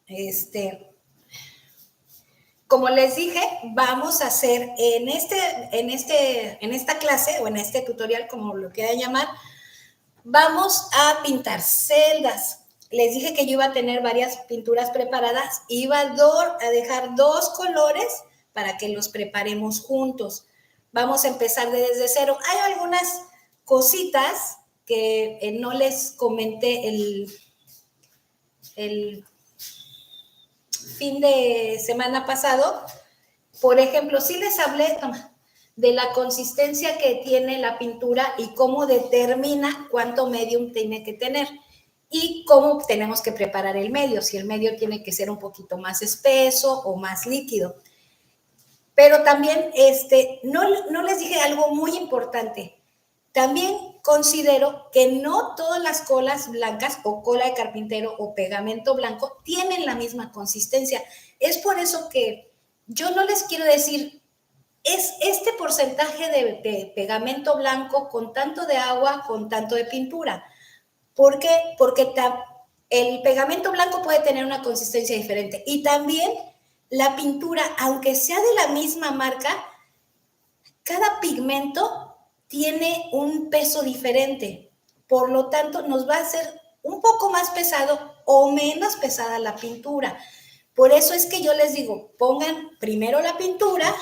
Este, como les dije, vamos a hacer en esta clase o en este tutorial, como lo quieran llamar, vamos a pintar celdas. Les dije que yo iba a tener varias pinturas preparadas, iba a dejar 2 colores para que los preparemos juntos. Vamos a empezar desde cero. Hay algunas cositas que no les comenté el fin de semana pasado. Por ejemplo, sí les hablé de la consistencia que tiene la pintura y cómo determina cuánto medium tiene que tener y cómo tenemos que preparar el medio, si el medio tiene que ser un poquito más espeso o más líquido. Pero también no les dije algo muy importante. También considero que no todas las colas blancas o cola de carpintero o pegamento blanco tienen la misma consistencia. Es por eso que yo no les quiero decir, es este porcentaje de pegamento blanco con tanto de agua, con tanto de pintura. ¿Por qué? Porque el pegamento blanco puede tener una consistencia diferente. Y también la pintura, aunque sea de la misma marca, cada pigmento tiene un peso diferente. Por lo tanto, nos va a hacer un poco más pesado o menos pesada la pintura. Por eso es que yo les digo, pongan primero la pintura,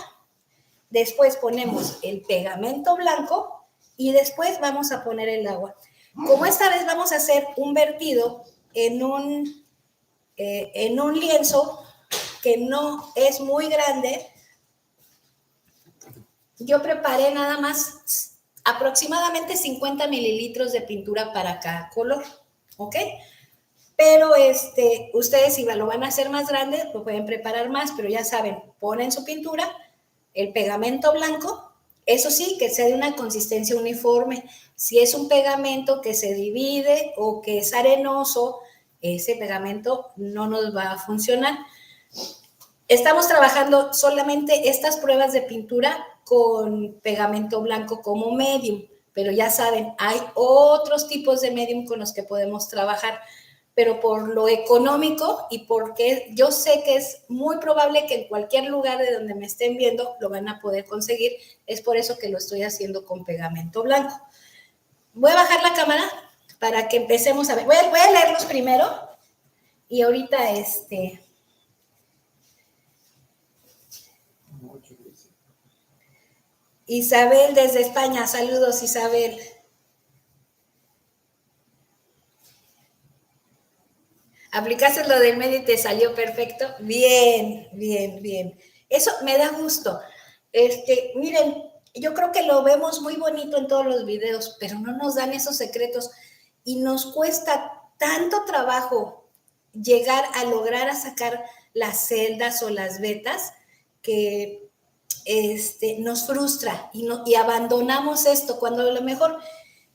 después ponemos el pegamento blanco y después vamos a poner el agua. Como esta vez vamos a hacer un vertido en un lienzo que no es muy grande, yo preparé nada más aproximadamente 50 mililitros de pintura para cada color, ¿ok? Pero ustedes si lo van a hacer más grande, pues pueden preparar más, pero ya saben, ponen su pintura, el pegamento blanco, eso sí, que sea de una consistencia uniforme. Si es un pegamento que se divide o que es arenoso, ese pegamento no nos va a funcionar. Estamos trabajando solamente estas pruebas de pintura con pegamento blanco como medium, pero ya saben, hay otros tipos de medium con los que podemos trabajar, pero por lo económico y porque yo sé que es muy probable que en cualquier lugar de donde me estén viendo lo van a poder conseguir, es por eso que lo estoy haciendo con pegamento blanco. Voy a bajar la cámara para que empecemos a ver. Voy a leerlos primero y ahorita Isabel desde España, saludos Isabel. ¿Aplicaste lo del medio y te salió perfecto? Bien, bien, bien. Eso me da gusto. Miren, yo creo que lo vemos muy bonito en todos los videos, pero no nos dan esos secretos y nos cuesta tanto trabajo llegar a lograr a sacar las celdas o las vetas que nos frustra y abandonamos esto cuando a lo mejor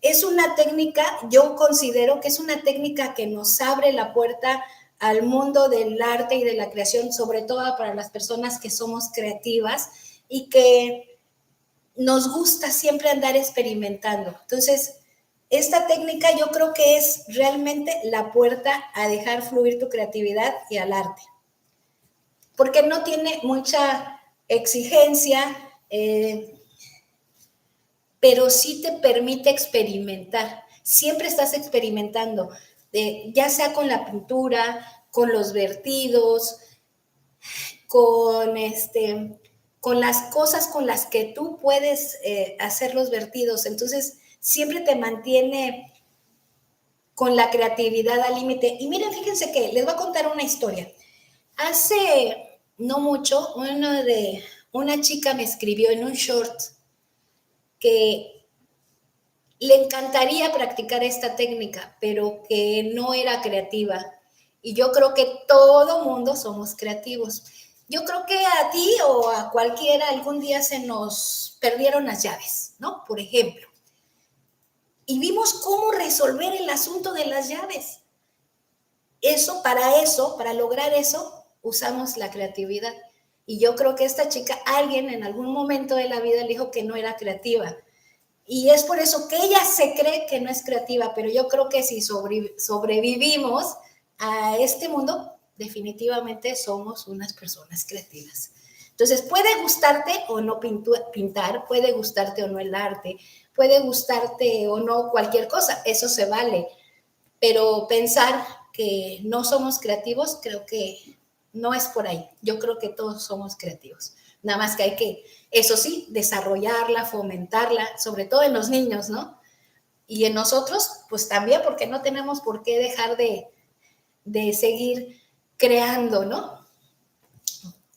es una técnica, yo considero que es una técnica que nos abre la puerta al mundo del arte y de la creación, sobre todo para las personas que somos creativas y que nos gusta siempre andar experimentando. Entonces, esta técnica yo creo que es realmente la puerta a dejar fluir tu creatividad y al arte, porque no tiene mucha exigencia, pero sí te permite experimentar. Siempre estás experimentando, ya sea con la pintura, con los vertidos, con las cosas con las que tú puedes hacer los vertidos. Entonces, siempre te mantiene con la creatividad al límite. Y miren, fíjense que les voy a contar una historia. Hace no mucho, una chica me escribió en un short que le encantaría practicar esta técnica, pero que no era creativa. Y yo creo que todo mundo somos creativos. Yo creo que a ti o a cualquiera algún día se nos perdieron las llaves, ¿no? Por ejemplo. Y vimos cómo resolver el asunto de las llaves. Para lograr eso, usamos la creatividad. Y yo creo que esta chica, alguien en algún momento de la vida le dijo que no era creativa. Y es por eso que ella se cree que no es creativa, pero yo creo que si sobrevivimos a este mundo, definitivamente somos unas personas creativas. Entonces, puede gustarte o no pintar, puede gustarte o no el arte, puede gustarte o no cualquier cosa, eso se vale. Pero pensar que no somos creativos, creo que no es por ahí. Yo creo que todos somos creativos. Nada más que hay que, eso sí, desarrollarla, fomentarla, sobre todo en los niños, ¿no? Y en nosotros, pues también, porque no tenemos por qué dejar de seguir creando, ¿no?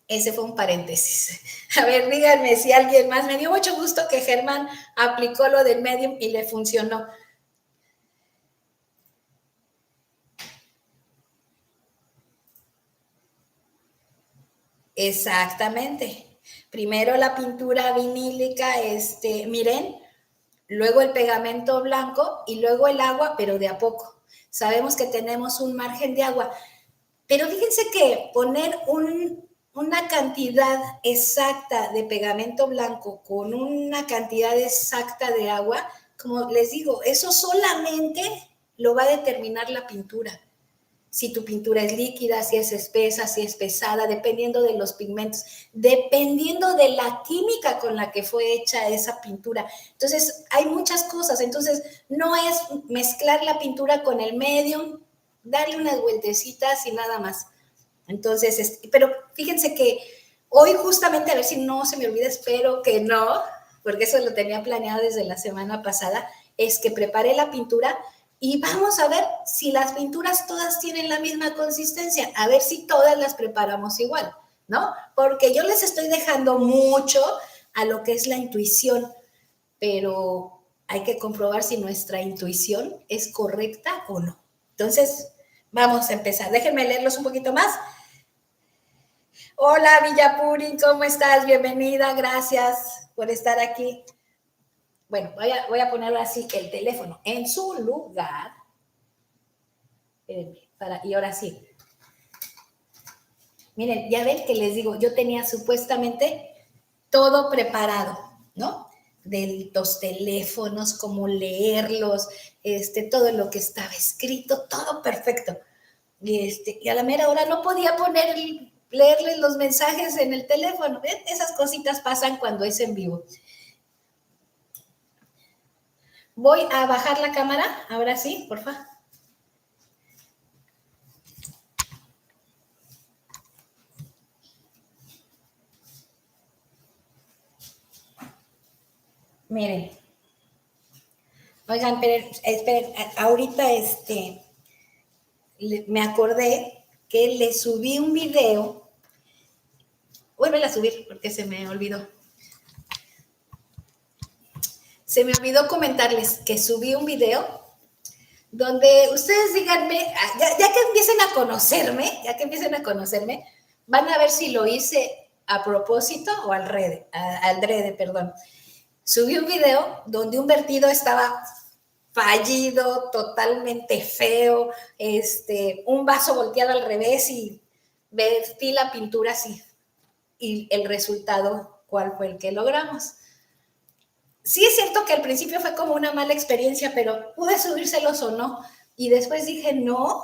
Ese fue un paréntesis. A ver, díganme si alguien más. Me dio mucho gusto que Germán aplicó lo del Medium y le funcionó. Exactamente. Primero la pintura vinílica, miren, luego el pegamento blanco y luego el agua, pero de a poco. Sabemos que tenemos un margen de agua, pero fíjense que poner una cantidad exacta de pegamento blanco con una cantidad exacta de agua, como les digo, eso solamente lo va a determinar la pintura. Si tu pintura es líquida, si es espesa, si es pesada, dependiendo de los pigmentos, dependiendo de la química con la que fue hecha esa pintura. Entonces, hay muchas cosas. Entonces, no es mezclar la pintura con el medium, darle unas vueltecitas y nada más. Entonces, pero fíjense que hoy justamente, a ver si no se me olvida, espero que no, porque eso lo tenía planeado desde la semana pasada, es que preparé la pintura y vamos a ver si las pinturas todas tienen la misma consistencia, a ver si todas las preparamos igual, ¿no? Porque yo les estoy dejando mucho a lo que es la intuición, pero hay que comprobar si nuestra intuición es correcta o no. Entonces, vamos a empezar. Déjenme leerlos un poquito más. Hola, Villapuri, ¿cómo estás? Bienvenida, gracias por estar aquí. Bueno, voy a poner así el teléfono en su lugar. Espérenme, y ahora sí. Miren, ya ven que les digo, yo tenía supuestamente todo preparado, ¿no? De los teléfonos, cómo leerlos, todo lo que estaba escrito, todo perfecto. Y a la mera hora no podía leerles los mensajes en el teléfono. ¿Ven? Esas cositas pasan cuando es en vivo. Voy a bajar la cámara, ahora sí, por favor. Miren. Oigan, esperen, ahorita me acordé que le subí un video. Vuelve a subir porque se me olvidó. Se me olvidó comentarles que subí un video donde ustedes díganme, ya que empiecen a conocerme, van a ver si lo hice a propósito o al drede, perdón. Subí un video donde un vertido estaba fallido, totalmente feo, un vaso volteado al revés y vertí la pintura así. Y el resultado, ¿cuál fue el que logramos? Sí es cierto que al principio fue como una mala experiencia, pero pude subírselos o no. Y después dije, no,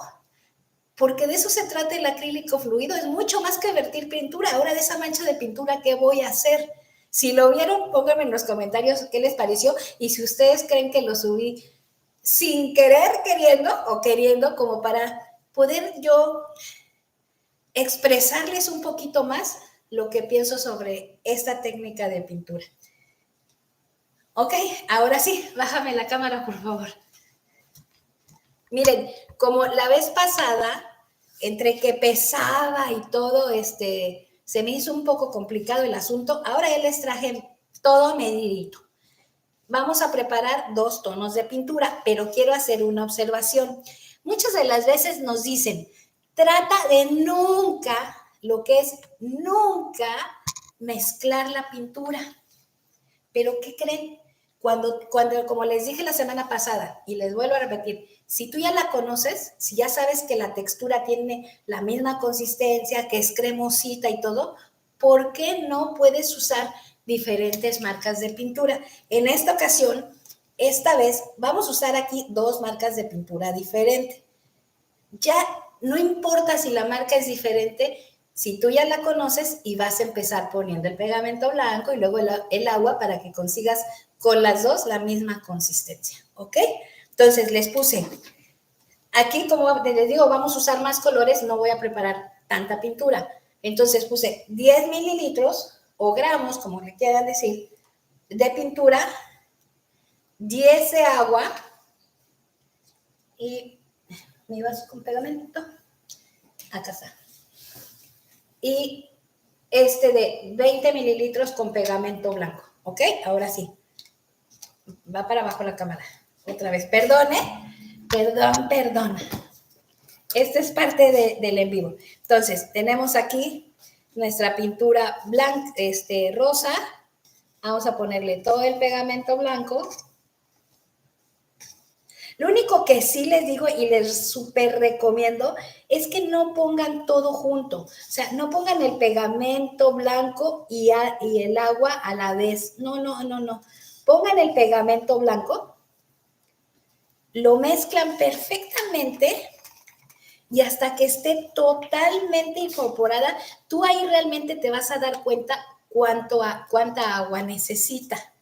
porque de eso se trata el acrílico fluido, es mucho más que vertir pintura. Ahora de esa mancha de pintura, ¿qué voy a hacer? Si lo vieron, pónganme en los comentarios qué les pareció y si ustedes creen que lo subí sin querer, queriendo o queriendo, como para poder yo expresarles un poquito más lo que pienso sobre esta técnica de pintura. Ok, ahora sí, bájame la cámara, por favor. Miren, como la vez pasada, entre que pesaba y todo, se me hizo un poco complicado el asunto. Ahora ya les traje todo medidito. Vamos a preparar 2 tonos de pintura, pero quiero hacer una observación. Muchas de las veces nos dicen, trata de nunca, lo que es nunca, mezclar la pintura. Pero ¿qué creen? Cuando, como les dije la semana pasada, y les vuelvo a repetir, si tú ya la conoces, si ya sabes que la textura tiene la misma consistencia, que es cremosita y todo, ¿por qué no puedes usar diferentes marcas de pintura? En esta ocasión, esta vez, vamos a usar aquí 2 marcas de pintura diferentes. Ya no importa si la marca es diferente, si tú ya la conoces y vas a empezar poniendo el pegamento blanco y luego el agua para que consigas con las dos la misma consistencia, ¿ok? Entonces les puse, aquí como les digo, vamos a usar más colores, no voy a preparar tanta pintura. Entonces puse 10 mililitros o gramos, como le quieran decir, de pintura, 10 de agua y mi vaso con pegamento, acá está. Y de 20 mililitros con pegamento blanco, ¿ok? Ahora sí, va para abajo la cámara. Otra vez, perdón. Esta es parte del en vivo. Entonces, tenemos aquí nuestra pintura blanca, rosa. Vamos a ponerle todo el pegamento blanco. Lo único que sí les digo y les súper recomiendo es que no pongan todo junto. O sea, no pongan el pegamento blanco y el agua a la vez. No. Pongan el pegamento blanco, lo mezclan perfectamente y hasta que esté totalmente incorporada, tú ahí realmente te vas a dar cuenta cuánta agua necesita.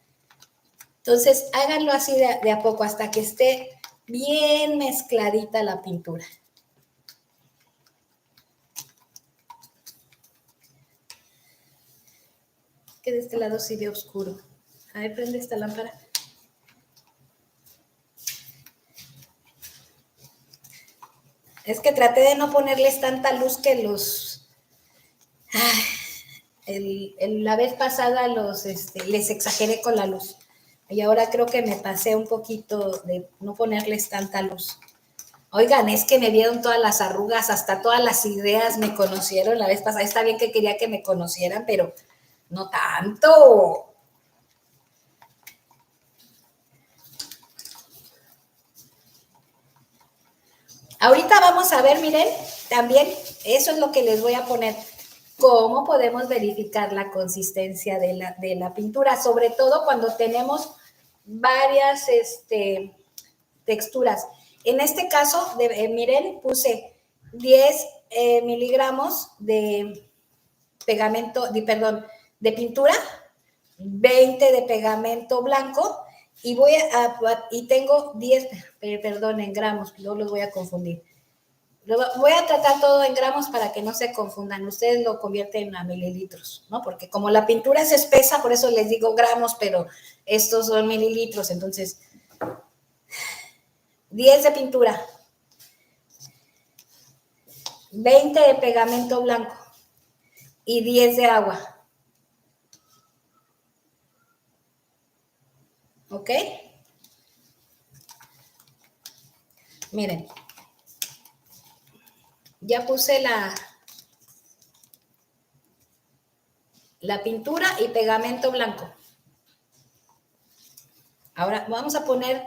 Entonces, háganlo así de a poco hasta que esté bien mezcladita la pintura. Que de este lado sí ve oscuro. A ver, prende esta lámpara. Es que traté de no ponerles tanta luz que la vez pasada les exageré con la luz. Y ahora creo que me pasé un poquito de no ponerles tanta luz. Oigan, es que me vieron todas las arrugas, hasta todas las ideas me conocieron la vez pasada. Está bien que quería que me conocieran, pero no tanto. Ahorita vamos a ver, miren, también eso es lo que les voy a poner. ¿Cómo podemos verificar la consistencia de la pintura? Sobre todo cuando tenemos varias texturas. En este caso, miren, puse 10 miligramos de pegamento, de pintura, 20 de pegamento blanco y tengo 10, perdón, en gramos, luego los voy a confundir. Voy a tratar todo en gramos para que no se confundan. Ustedes lo convierten a mililitros, ¿no? Porque como la pintura es espesa, por eso les digo gramos, pero estos son mililitros. Entonces, 10 de pintura, 20 de pegamento blanco y 10 de agua. ¿Ok? Miren. Ya puse la pintura y pegamento blanco. Ahora vamos a poner,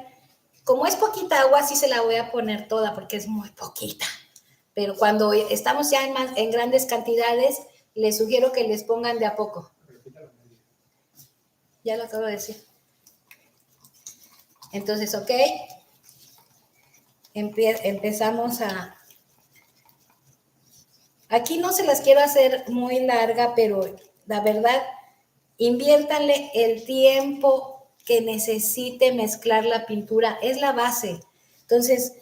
como es poquita agua, sí se la voy a poner toda porque es muy poquita. Pero cuando estamos ya en grandes cantidades, les sugiero que les pongan de a poco. Ya lo acabo de decir. Entonces, ok. Empezamos a... Aquí no se las quiero hacer muy larga, pero la verdad, inviértanle el tiempo que necesite mezclar la pintura. Es la base. Entonces,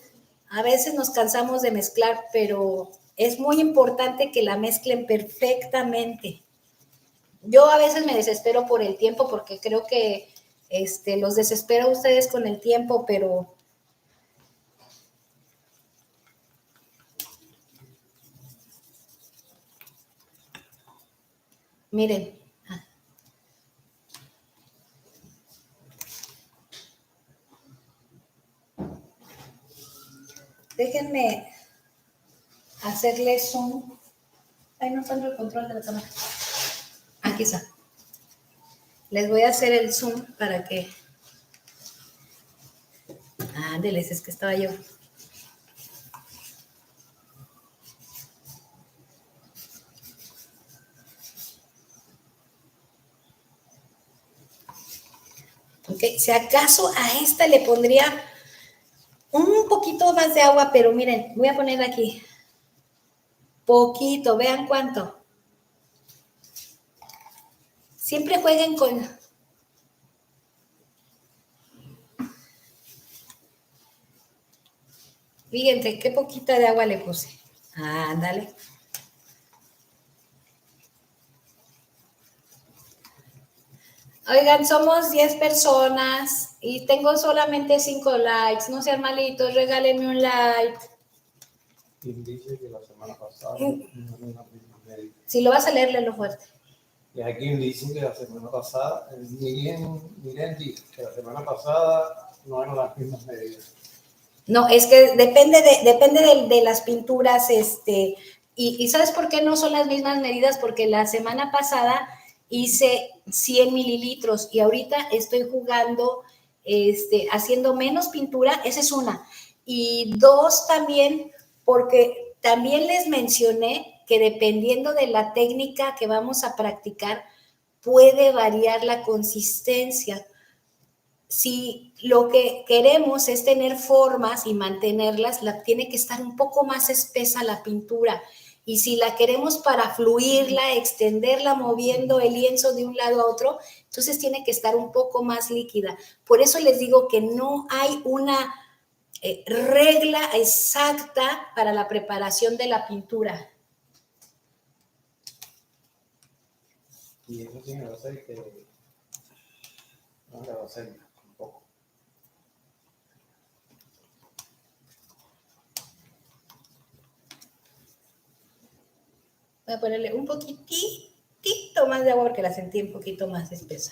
a veces nos cansamos de mezclar, pero es muy importante que la mezclen perfectamente. Yo a veces me desespero por el tiempo porque creo que los desespero a ustedes con el tiempo, pero... Miren. Déjenme hacerle zoom. Ay, no encuentro el control de la cámara. Aquí está. Les voy a hacer el zoom para que... Ándeles, es que estaba yo. Ok, si acaso a esta le pondría un poquito más de agua, pero miren, voy a poner aquí Poquito, vean cuánto. Siempre jueguen con... Fíjense, qué poquita de agua le puse. Ándale. Oigan, somos 10 personas y tengo solamente 5 likes. No sean malitos, regálenme un like. Dice que la semana pasada Si lo vas a leer, léelo fuerte. Y aquí dicen que la semana pasada, Miren dice que la semana pasada no eran las mismas medidas. No, es que depende de las pinturas, y ¿sabes por qué no son las mismas medidas? Porque la semana pasada hice 100 mililitros y ahorita estoy jugando, haciendo menos pintura, esa es una. Y dos también, porque también les mencioné que dependiendo de la técnica que vamos a practicar, puede variar la consistencia. Si lo que queremos es tener formas y mantenerlas, tiene que estar un poco más espesa la pintura. Y si la queremos para fluirla, extenderla, moviendo el lienzo de un lado a otro, entonces tiene que estar un poco más líquida. Por eso les digo que no hay una regla exacta para la preparación de la pintura. Y eso sí me lo sé que no le va a hacer un poco. Voy a ponerle un poquitito más de agua porque la sentí un poquito más espesa.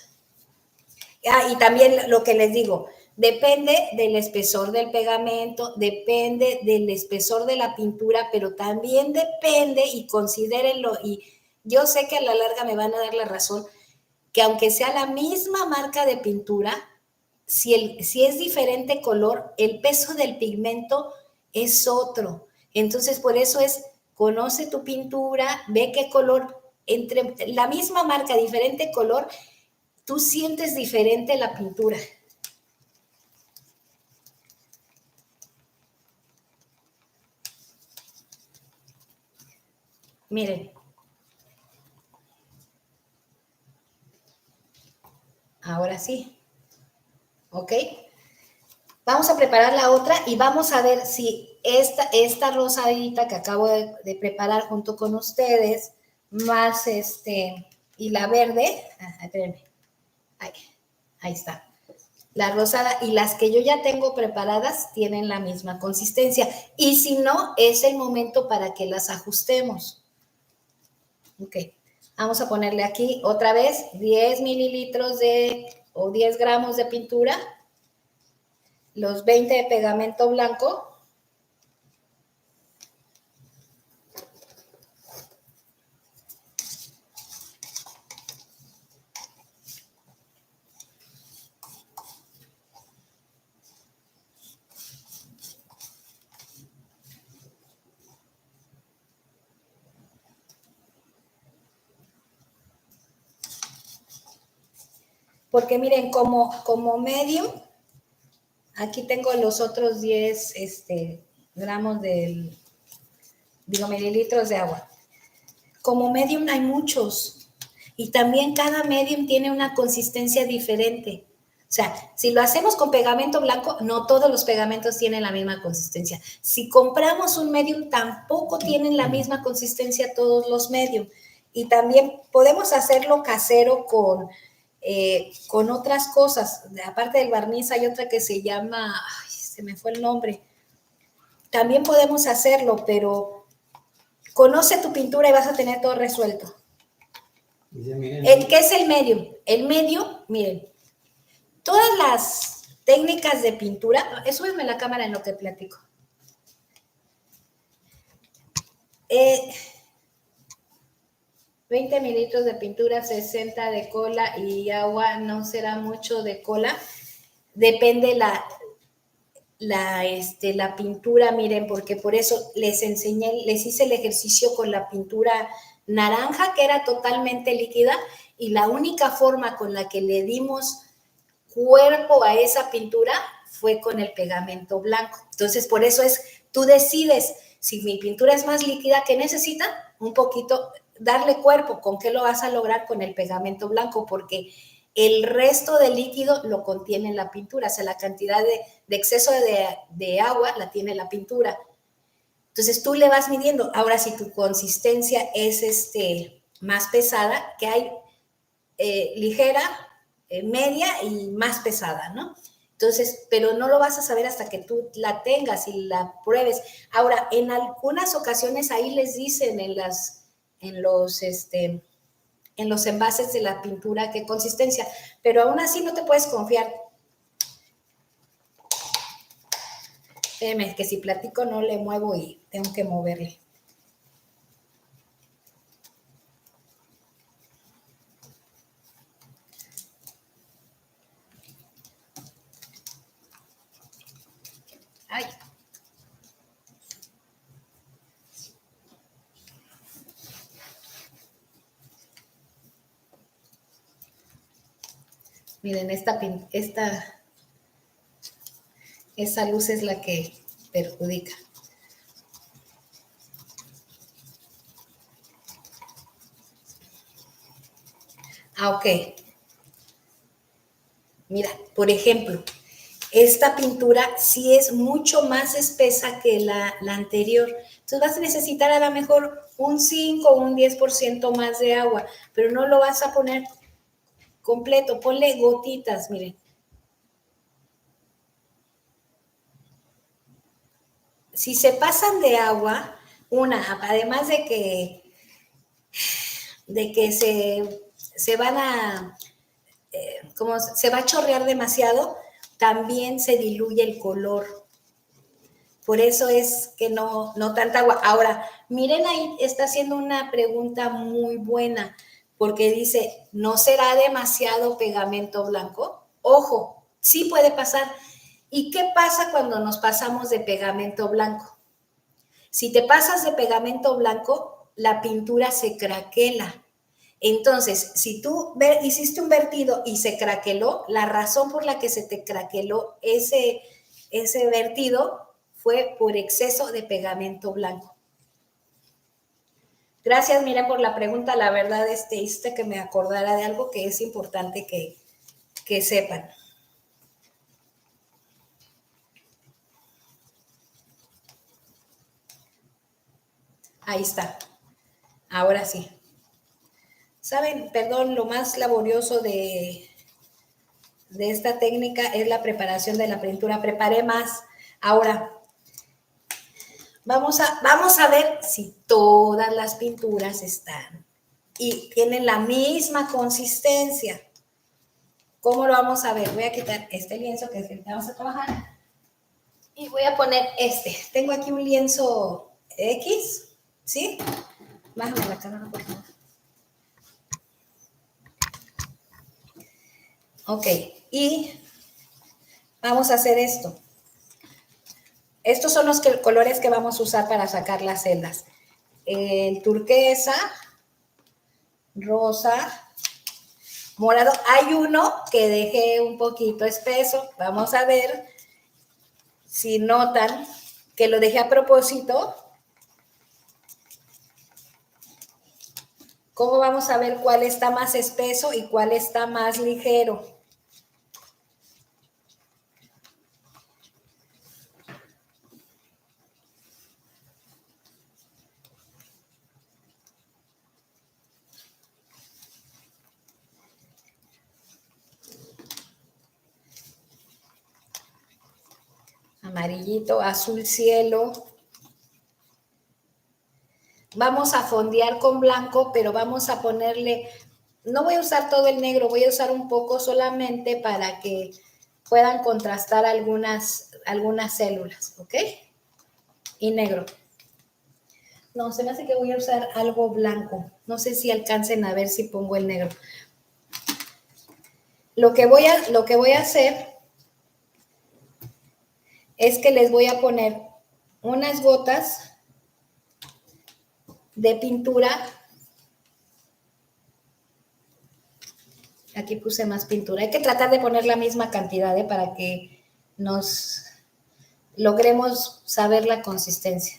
Ah, y también lo que les digo, depende del espesor del pegamento, depende del espesor de la pintura, pero también depende, y considérenlo, y yo sé que a la larga me van a dar la razón, que aunque sea la misma marca de pintura, si es diferente color, el peso del pigmento es otro. Entonces, por eso conoce tu pintura, ve qué color, entre la misma marca, diferente color, tú sientes diferente la pintura. Miren. Ahora sí. ¿Ok? Vamos a preparar la otra y vamos a ver si esta rosadita que acabo de preparar junto con ustedes, más y la verde, espérenme, ahí está. La rosada y las que yo ya tengo preparadas tienen la misma consistencia. Y si no, es el momento para que las ajustemos. Ok, vamos a ponerle aquí otra vez 10 mililitros o 10 gramos de pintura, los 20 de pegamento blanco, porque miren, como medium, aquí tengo los otros 10 gramos mililitros de agua. Como medium hay muchos y también cada medium tiene una consistencia diferente. O sea, si lo hacemos con pegamento blanco, no todos los pegamentos tienen la misma consistencia. Si compramos un medium, tampoco tienen la misma consistencia todos los medium. Y también podemos hacerlo casero con otras cosas. Aparte del barniz hay otra que se llama, ay, se me fue el nombre. También podemos hacerlo, pero conoce tu pintura y vas a tener todo resuelto. ¿Qué es el medio? El medio, miren, todas las técnicas de pintura, súbeme la cámara en lo que platico. 20 mililitros de pintura, 60 de cola y agua, no será mucho de cola. Depende la pintura, miren, porque por eso les hice el ejercicio con la pintura naranja, que era totalmente líquida, y la única forma con la que le dimos cuerpo a esa pintura fue con el pegamento blanco. Entonces, por eso tú decides Si mi pintura es más líquida, ¿qué necesita? Un poquito, darle cuerpo. ¿Con qué lo vas a lograr? Con el pegamento blanco, porque el resto del líquido lo contiene la pintura, o sea, la cantidad de exceso de agua la tiene la pintura. Entonces tú le vas midiendo. Ahora, si tu consistencia es más pesada, que hay ligera, media y más pesada, ¿no? Entonces, pero no lo vas a saber hasta que tú la tengas y la pruebes. Ahora, en algunas ocasiones ahí les dicen en los envases de la pintura qué consistencia, pero aún así no te puedes confiar. Espérame, que si platico no le muevo y tengo que moverle. Ay. Miren, esa luz es la que perjudica. Ok. Mira, por ejemplo, esta pintura sí es mucho más espesa que la anterior. Entonces vas a necesitar a lo mejor un 5 o un 10% más de agua, pero no lo vas a poner completo. Ponle gotitas, miren. Si se pasan de agua, además de que se van a, como se va a chorrear demasiado, también se diluye el color. Por eso es que no tanta agua. Ahora, miren ahí, está haciendo una pregunta muy buena, porque dice, ¿no será demasiado pegamento blanco? Ojo, sí puede pasar. ¿Y qué pasa cuando nos pasamos de pegamento blanco? Si te pasas de pegamento blanco, la pintura se craquela. Entonces, si tú hiciste un vertido y se craqueló, la razón por la que se te craqueló ese vertido fue por exceso de pegamento blanco. Gracias, Mira, por la pregunta. La verdad, hiciste que me acordara de algo que es importante que sepan. Ahí está. Ahora sí. ¿Saben? Perdón, lo más laborioso de esta técnica es la preparación de la pintura. Preparé más. Ahora, vamos a ver si todas las pinturas están y tienen la misma consistencia. ¿Cómo lo vamos a ver? Voy a quitar este lienzo que es el que vamos a trabajar y voy a poner este. Tengo aquí un lienzo X, ¿sí? Bájame la cámara, por favor. Ok, y vamos a hacer esto. Estos son los colores que vamos a usar para sacar las celdas. El turquesa, rosa, morado. Hay uno que dejé un poquito espeso. Vamos a ver si notan que lo dejé a propósito. ¿Cómo vamos a ver cuál está más espeso y cuál está más ligero? Amarillito, azul cielo. Vamos a fondear con blanco, pero vamos a ponerle, no voy a usar todo el negro, voy a usar un poco solamente para que puedan contrastar algunas células, ¿ok? Y negro. No, se me hace que voy a usar algo blanco. No sé si alcancen a ver si pongo el negro. Lo que voy a hacer es que les voy a poner unas gotas de pintura. Aquí puse más pintura. Hay que tratar de poner la misma cantidad para que nos logremos saber la consistencia.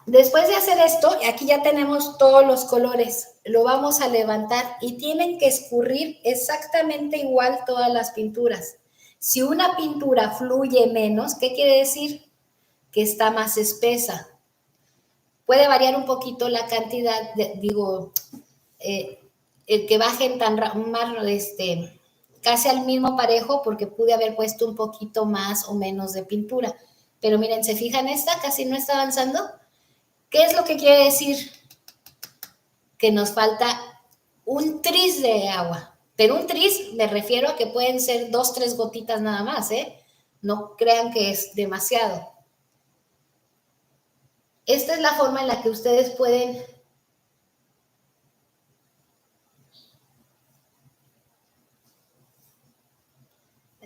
Después de hacer esto, aquí ya tenemos todos los colores, lo vamos a levantar y tienen que escurrir exactamente igual todas las pinturas. Si una pintura fluye menos, ¿qué quiere decir? Que está más espesa. Puede variar un poquito la cantidad, el que bajen tan más, casi al mismo parejo, porque pude haber puesto un poquito más o menos de pintura. Pero miren, ¿se fijan esta? Casi no está avanzando. ¿Qué es lo que quiere decir? Que nos falta un tris de agua. Pero un tris me refiero a que pueden ser 2, 3 gotitas nada más, ¿eh? No crean que es demasiado. Esta es la forma en la que ustedes pueden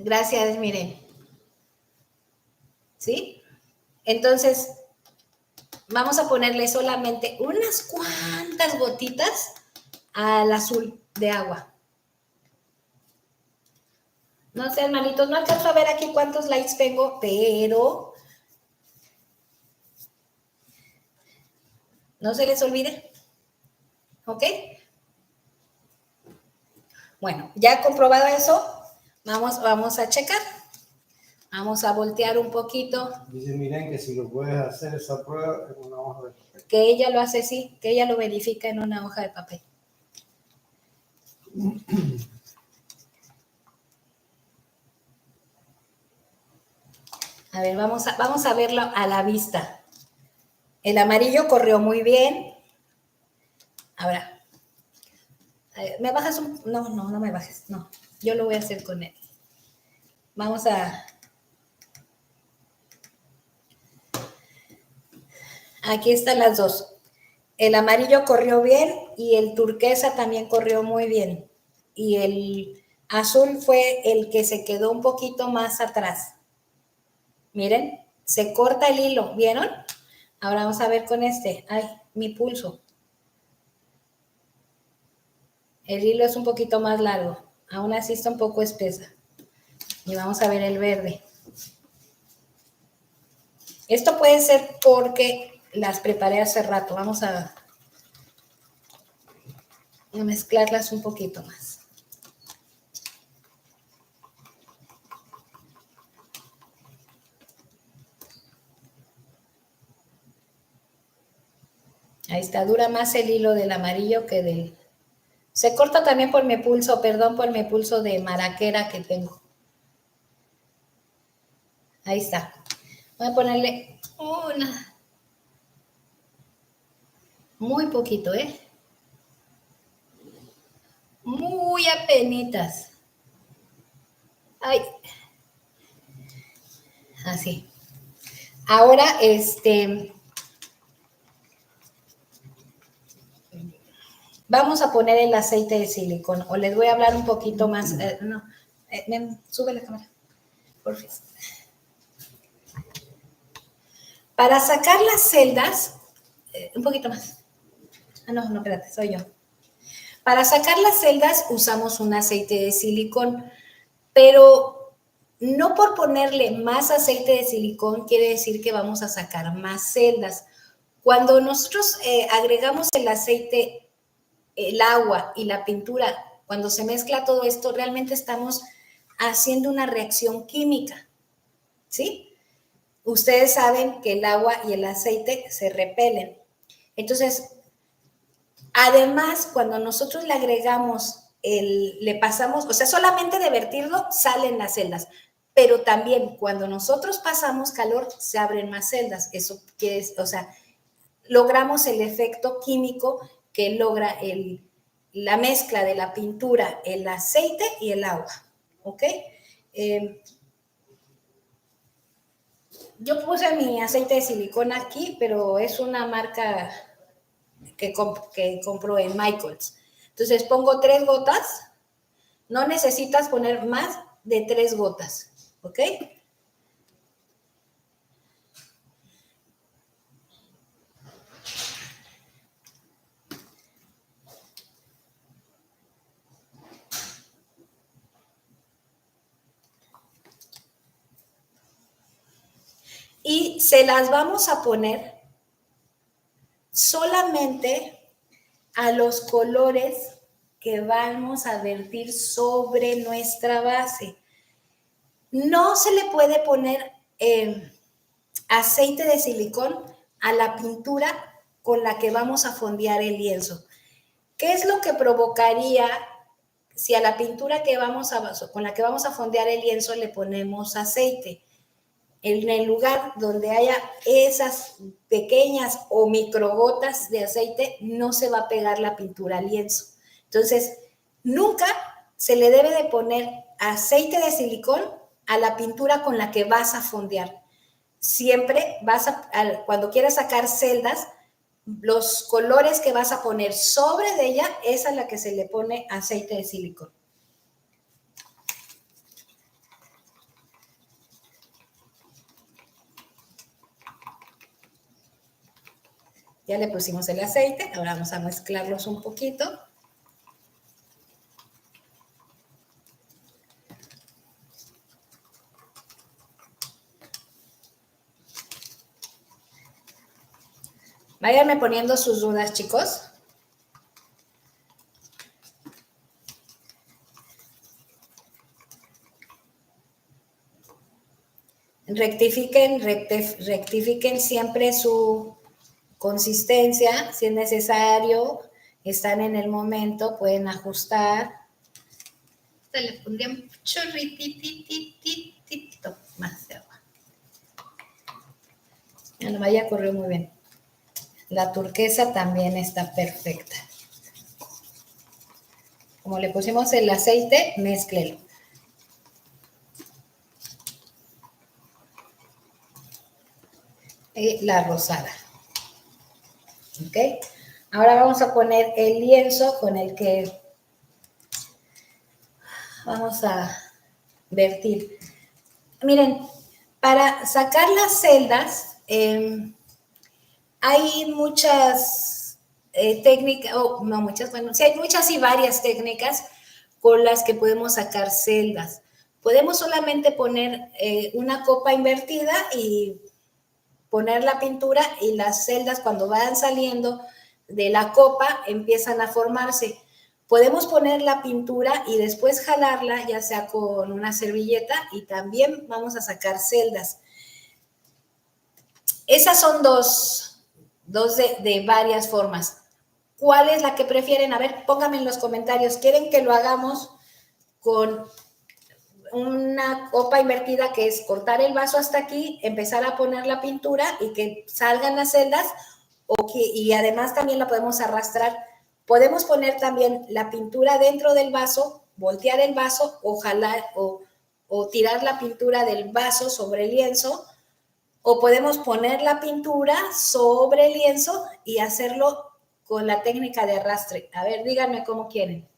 Gracias, miren. ¿Sí? Entonces, vamos a ponerle solamente unas cuantas gotitas al azul de agua. No sé, hermanitos, no alcanzo a ver aquí cuántos likes tengo, pero no se les olvide. ¿Ok? Bueno, ya comprobado eso, vamos a checar. Vamos a voltear un poquito. Dice, miren que si lo puedes hacer esa prueba en una hoja de papel. Que ella lo hace, sí, que ella lo verifica en una hoja de papel. A ver, vamos a verlo a la vista. El amarillo corrió muy bien. Ahora, ¿me bajas un...? No me bajes, no. Yo lo voy a hacer con él. Vamos a... Aquí están las dos. El amarillo corrió bien y el turquesa también corrió muy bien. Y el azul fue el que se quedó un poquito más atrás. Miren, se corta el hilo, ¿vieron? Ahora vamos a ver con este. Ay, mi pulso. El hilo es un poquito más largo. Aún así está un poco espesa. Y vamos a ver el verde. Esto puede ser porque las preparé hace rato. Vamos a mezclarlas un poquito más. Ahí está, dura más el hilo del amarillo que del... Se corta también por mi pulso, perdón por mi pulso de maraquera que tengo. Ahí está. Voy a ponerle una... Muy poquito, ¿eh? Muy apenitas. Ay. Así. Ahora, vamos a poner el aceite de silicón, o les voy a hablar un poquito más. Sube la cámara, por favor. Para sacar las celdas, un poquito más. No, espérate, soy yo. Para sacar las celdas usamos un aceite de silicón, pero no por ponerle más aceite de silicón quiere decir que vamos a sacar más celdas. Cuando nosotros agregamos el aceite, el agua y la pintura, cuando se mezcla todo esto, realmente estamos haciendo una reacción química, ¿sí? Ustedes saben que el agua y el aceite se repelen. Entonces, además, cuando nosotros le agregamos, le pasamos, o sea, solamente de vertirlo salen las celdas, pero también cuando nosotros pasamos calor se abren más celdas. Eso quiere, o sea, logramos el efecto químico que logra la mezcla de la pintura, el aceite y el agua, ¿ok? Yo puse mi aceite de silicona aquí, pero es una marca que compro en Michaels. Entonces pongo 3 gotas, no necesitas poner más de 3 gotas, ¿ok? Y se las vamos a poner solamente a los colores que vamos a vertir sobre nuestra base. No se le puede poner aceite de silicón a la pintura con la que vamos a fondear el lienzo. ¿Qué es lo que provocaría si a la pintura con la que vamos a fondear el lienzo le ponemos aceite? En el lugar donde haya esas pequeñas o microgotas de aceite, no se va a pegar la pintura al lienzo. Entonces, nunca se le debe de poner aceite de silicón a la pintura con la que vas a fondear. Siempre cuando quieras sacar celdas, los colores que vas a poner sobre de ella, esa es la que se le pone aceite de silicón. Ya le pusimos el aceite, ahora vamos a mezclarlos un poquito. Váyanme poniendo sus dudas, chicos. Rectifiquen siempre su consistencia, si es necesario, están en el momento, pueden ajustar. Le pondría un chorrititito más de agua. La malla corrió muy bien. La turquesa también está perfecta. Como le pusimos el aceite, mézclelo. Y la rosada. ¿Ok? Ahora vamos a poner el lienzo con el que vamos a vertir. Miren, para sacar las celdas, hay muchas técnicas, sí hay muchas y varias técnicas con las que podemos sacar celdas. Podemos solamente poner una copa invertida y poner la pintura, y las celdas cuando van saliendo de la copa empiezan a formarse. Podemos poner la pintura y después jalarla, ya sea con una servilleta, y también vamos a sacar celdas. Esas son dos de varias formas. ¿Cuál es la que prefieren? A ver, pónganme en los comentarios. ¿Quieren que lo hagamos con una copa invertida, que es cortar el vaso hasta aquí, empezar a poner la pintura y que salgan las celdas, y además también la podemos arrastrar? Podemos poner también la pintura dentro del vaso, voltear el vaso o jalar o tirar la pintura del vaso sobre el lienzo, o podemos poner la pintura sobre el lienzo y hacerlo con la técnica de arrastre. A ver, díganme cómo quieren.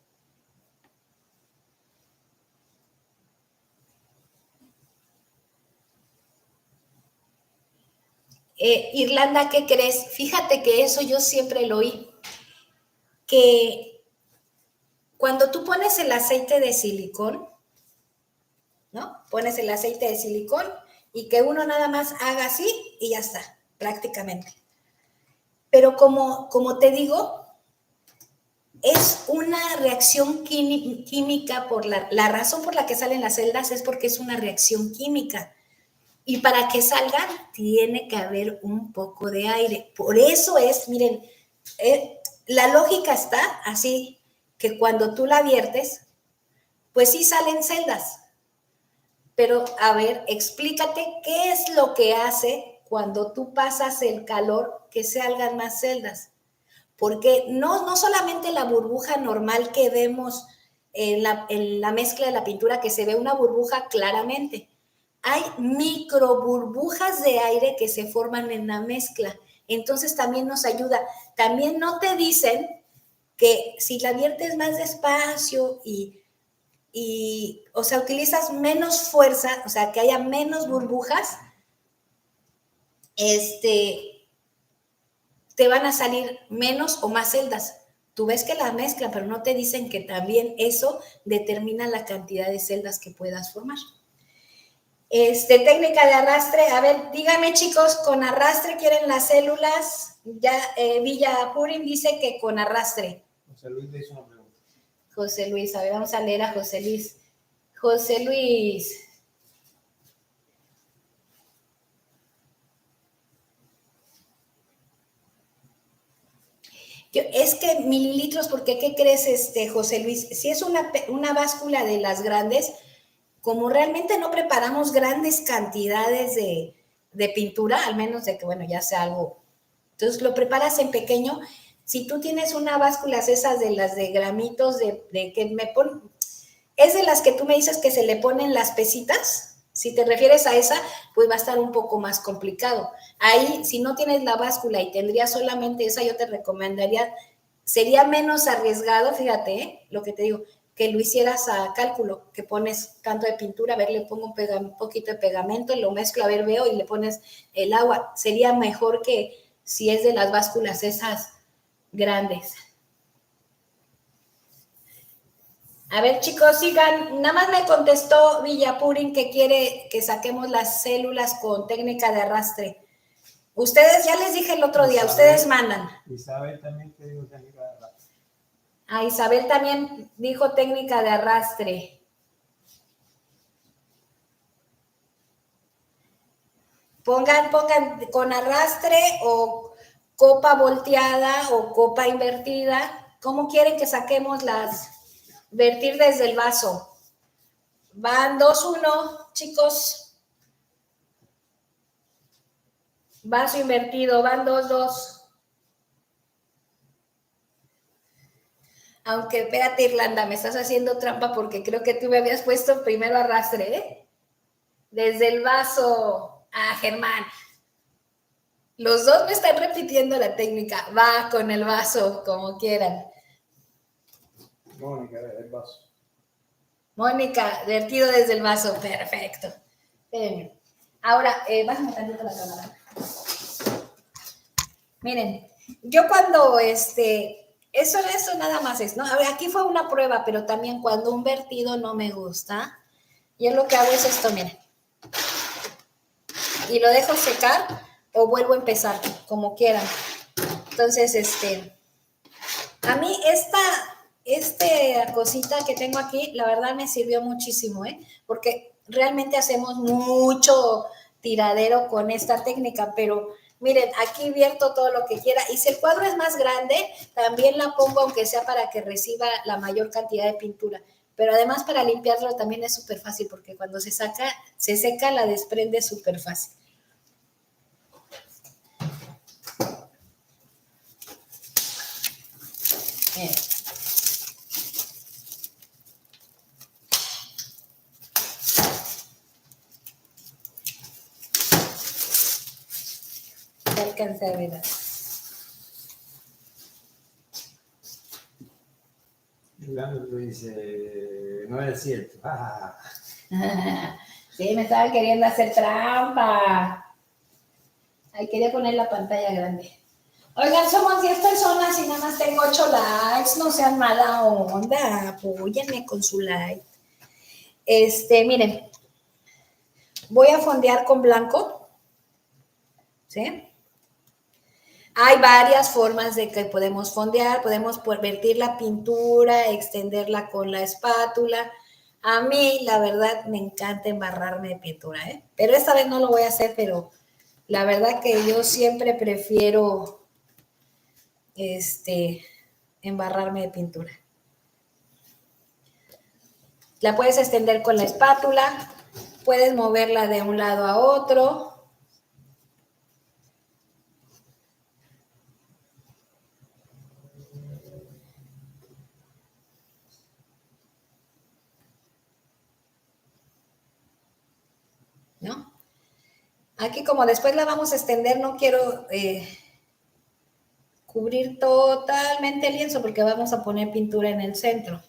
Irlanda, ¿qué crees? Fíjate que eso yo siempre lo oí, que cuando tú pones el aceite de silicón, ¿no? Pones el aceite de silicón y que uno nada más haga así y ya está, prácticamente. Pero como te digo, es una reacción química, la razón por la que salen las celdas es porque es una reacción química. Y para que salgan, tiene que haber un poco de aire. Por eso es, miren, la lógica está así, que cuando tú la viertes, pues sí salen celdas. Pero, a ver, explícate qué es lo que hace cuando tú pasas el calor que salgan más celdas. Porque no solamente la burbuja normal que vemos en la mezcla de la pintura, que se ve una burbuja claramente. Hay micro burbujas de aire que se forman en la mezcla. Entonces también nos ayuda. También no te dicen que si la viertes más despacio o sea, utilizas menos fuerza, o sea, que haya menos burbujas, te van a salir menos o más celdas. Tú ves que la mezcla, pero no te dicen que también eso determina la cantidad de celdas que puedas formar. Técnica de arrastre. A ver, díganme, chicos, ¿con arrastre quieren las células? Ya Villa Purin dice que con arrastre. José Luis le hizo una pregunta. José Luis, a ver, vamos a leer a José Luis. José Luis. Es que mililitros, porque ¿qué crees, José Luis? Si es una báscula de las grandes, como realmente no preparamos grandes cantidades de pintura, al menos de que, bueno, ya sea algo, entonces lo preparas en pequeño. Si tú tienes una báscula, esas de las de gramitos, de que me ponen, es de las que tú me dices que se le ponen las pesitas. Si te refieres a esa, pues va a estar un poco más complicado. Ahí, si no tienes la báscula y tendrías solamente esa, yo te recomendaría, sería menos arriesgado, fíjate, lo que te digo, que lo hicieras a cálculo, que pones tanto de pintura, a ver, le pongo un poquito de pegamento, lo mezclo, a ver, veo, y le pones el agua. Sería mejor que si es de las básculas esas grandes. A ver, chicos, sigan. Nada más me contestó Villapurin que quiere que saquemos las células con técnica de arrastre. Ustedes, ya les dije el otro día, ustedes mandan. Isabel también te dijo técnica de arrastre. Ah, Isabel también dijo técnica de arrastre. Pongan con arrastre o copa volteada o copa invertida. ¿Cómo quieren que saquemos las? Vertir desde el vaso. Van 2-1, chicos. Vaso invertido, van 2-2. Aunque, espérate, Irlanda, me estás haciendo trampa porque creo que tú me habías puesto primero arrastre, ¿eh? Desde el vaso. Ah, Germán. Los dos me están repitiendo la técnica. Va con el vaso, como quieran. Mónica, el vaso. Mónica, vertido desde el vaso. Perfecto. Espérenme. Ahora, bájame tantito la cámara. Miren, yo cuando eso nada más es, ¿no? A ver, aquí fue una prueba, pero también cuando un vertido no me gusta, yo lo que hago es esto, miren. Y lo dejo secar o vuelvo a empezar, como quieran. Entonces, a mí esta cosita que tengo aquí, la verdad me sirvió muchísimo, ¿eh? Porque realmente hacemos mucho tiradero con esta técnica, pero miren, aquí vierto todo lo que quiera. Y si el cuadro es más grande, también la pongo, aunque sea para que reciba la mayor cantidad de pintura. Pero además para limpiarlo también es súper fácil, porque cuando se seca, la desprende súper fácil. Miren. Ya alcancé a ver. Irlanda dice, no es cierto. Sí, me estaba queriendo hacer trampa. Ay, quería poner la pantalla grande. Oigan, somos 10 personas y nada más tengo 8 likes. No sean mala onda. Apóyenme con su like. Miren. Voy a fondear con blanco. ¿Sí? Hay varias formas de que podemos fondear. Podemos vertir la pintura, extenderla con la espátula. A mí, la verdad, me encanta embarrarme de pintura, ¿eh? Pero esta vez no lo voy a hacer, pero la verdad que yo siempre prefiero embarrarme de pintura. La puedes extender con la espátula, puedes moverla de un lado a otro. ¿No? Aquí como después la vamos a extender, no quiero cubrir totalmente el lienzo porque vamos a poner pintura en el centro.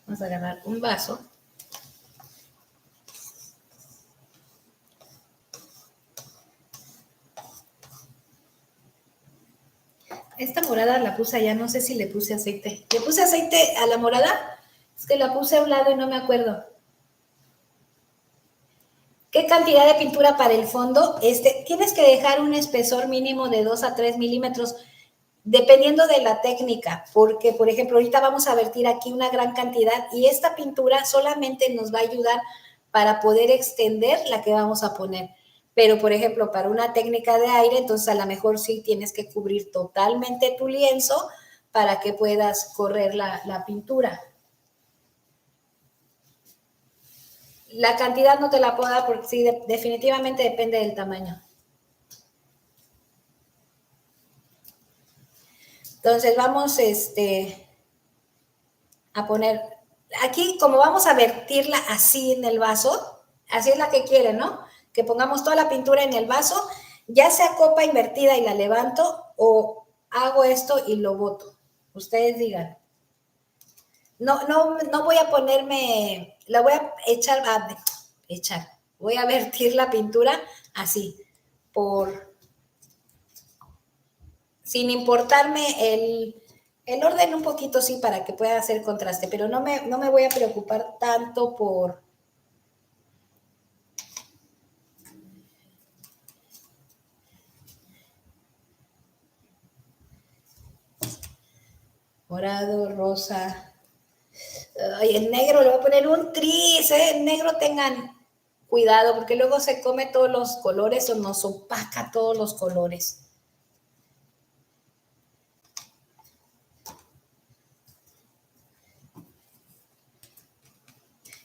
Vamos a agarrar un vaso. Esta morada la puse allá, no sé si le puse aceite. ¿Le puse aceite a la morada? Es que la puse a un lado y no me acuerdo. ¿Qué cantidad de pintura para el fondo? Tienes que dejar un espesor mínimo de 2 a 3 milímetros, dependiendo de la técnica, porque, por ejemplo, ahorita vamos a vertir aquí una gran cantidad y esta pintura solamente nos va a ayudar para poder extender la que vamos a poner. Pero, por ejemplo, para una técnica de aire, entonces a lo mejor sí tienes que cubrir totalmente tu lienzo para que puedas correr la pintura. La cantidad no te la puedo dar porque sí, definitivamente depende del tamaño. Entonces vamos a poner, aquí como vamos a vertirla así en el vaso, así es la que quieren, ¿no? Que pongamos toda la pintura en el vaso, ya sea copa invertida y la levanto o hago esto y lo boto. Ustedes digan. No voy a ponerme, la voy a voy a vertir la pintura así, sin importarme el orden un poquito, sí, para que pueda hacer contraste, pero no me voy a preocupar tanto por morado, rosa. Ay, el negro le voy a poner un tris, ¿eh? El negro tengan cuidado porque luego se come todos los colores o nos opaca todos los colores.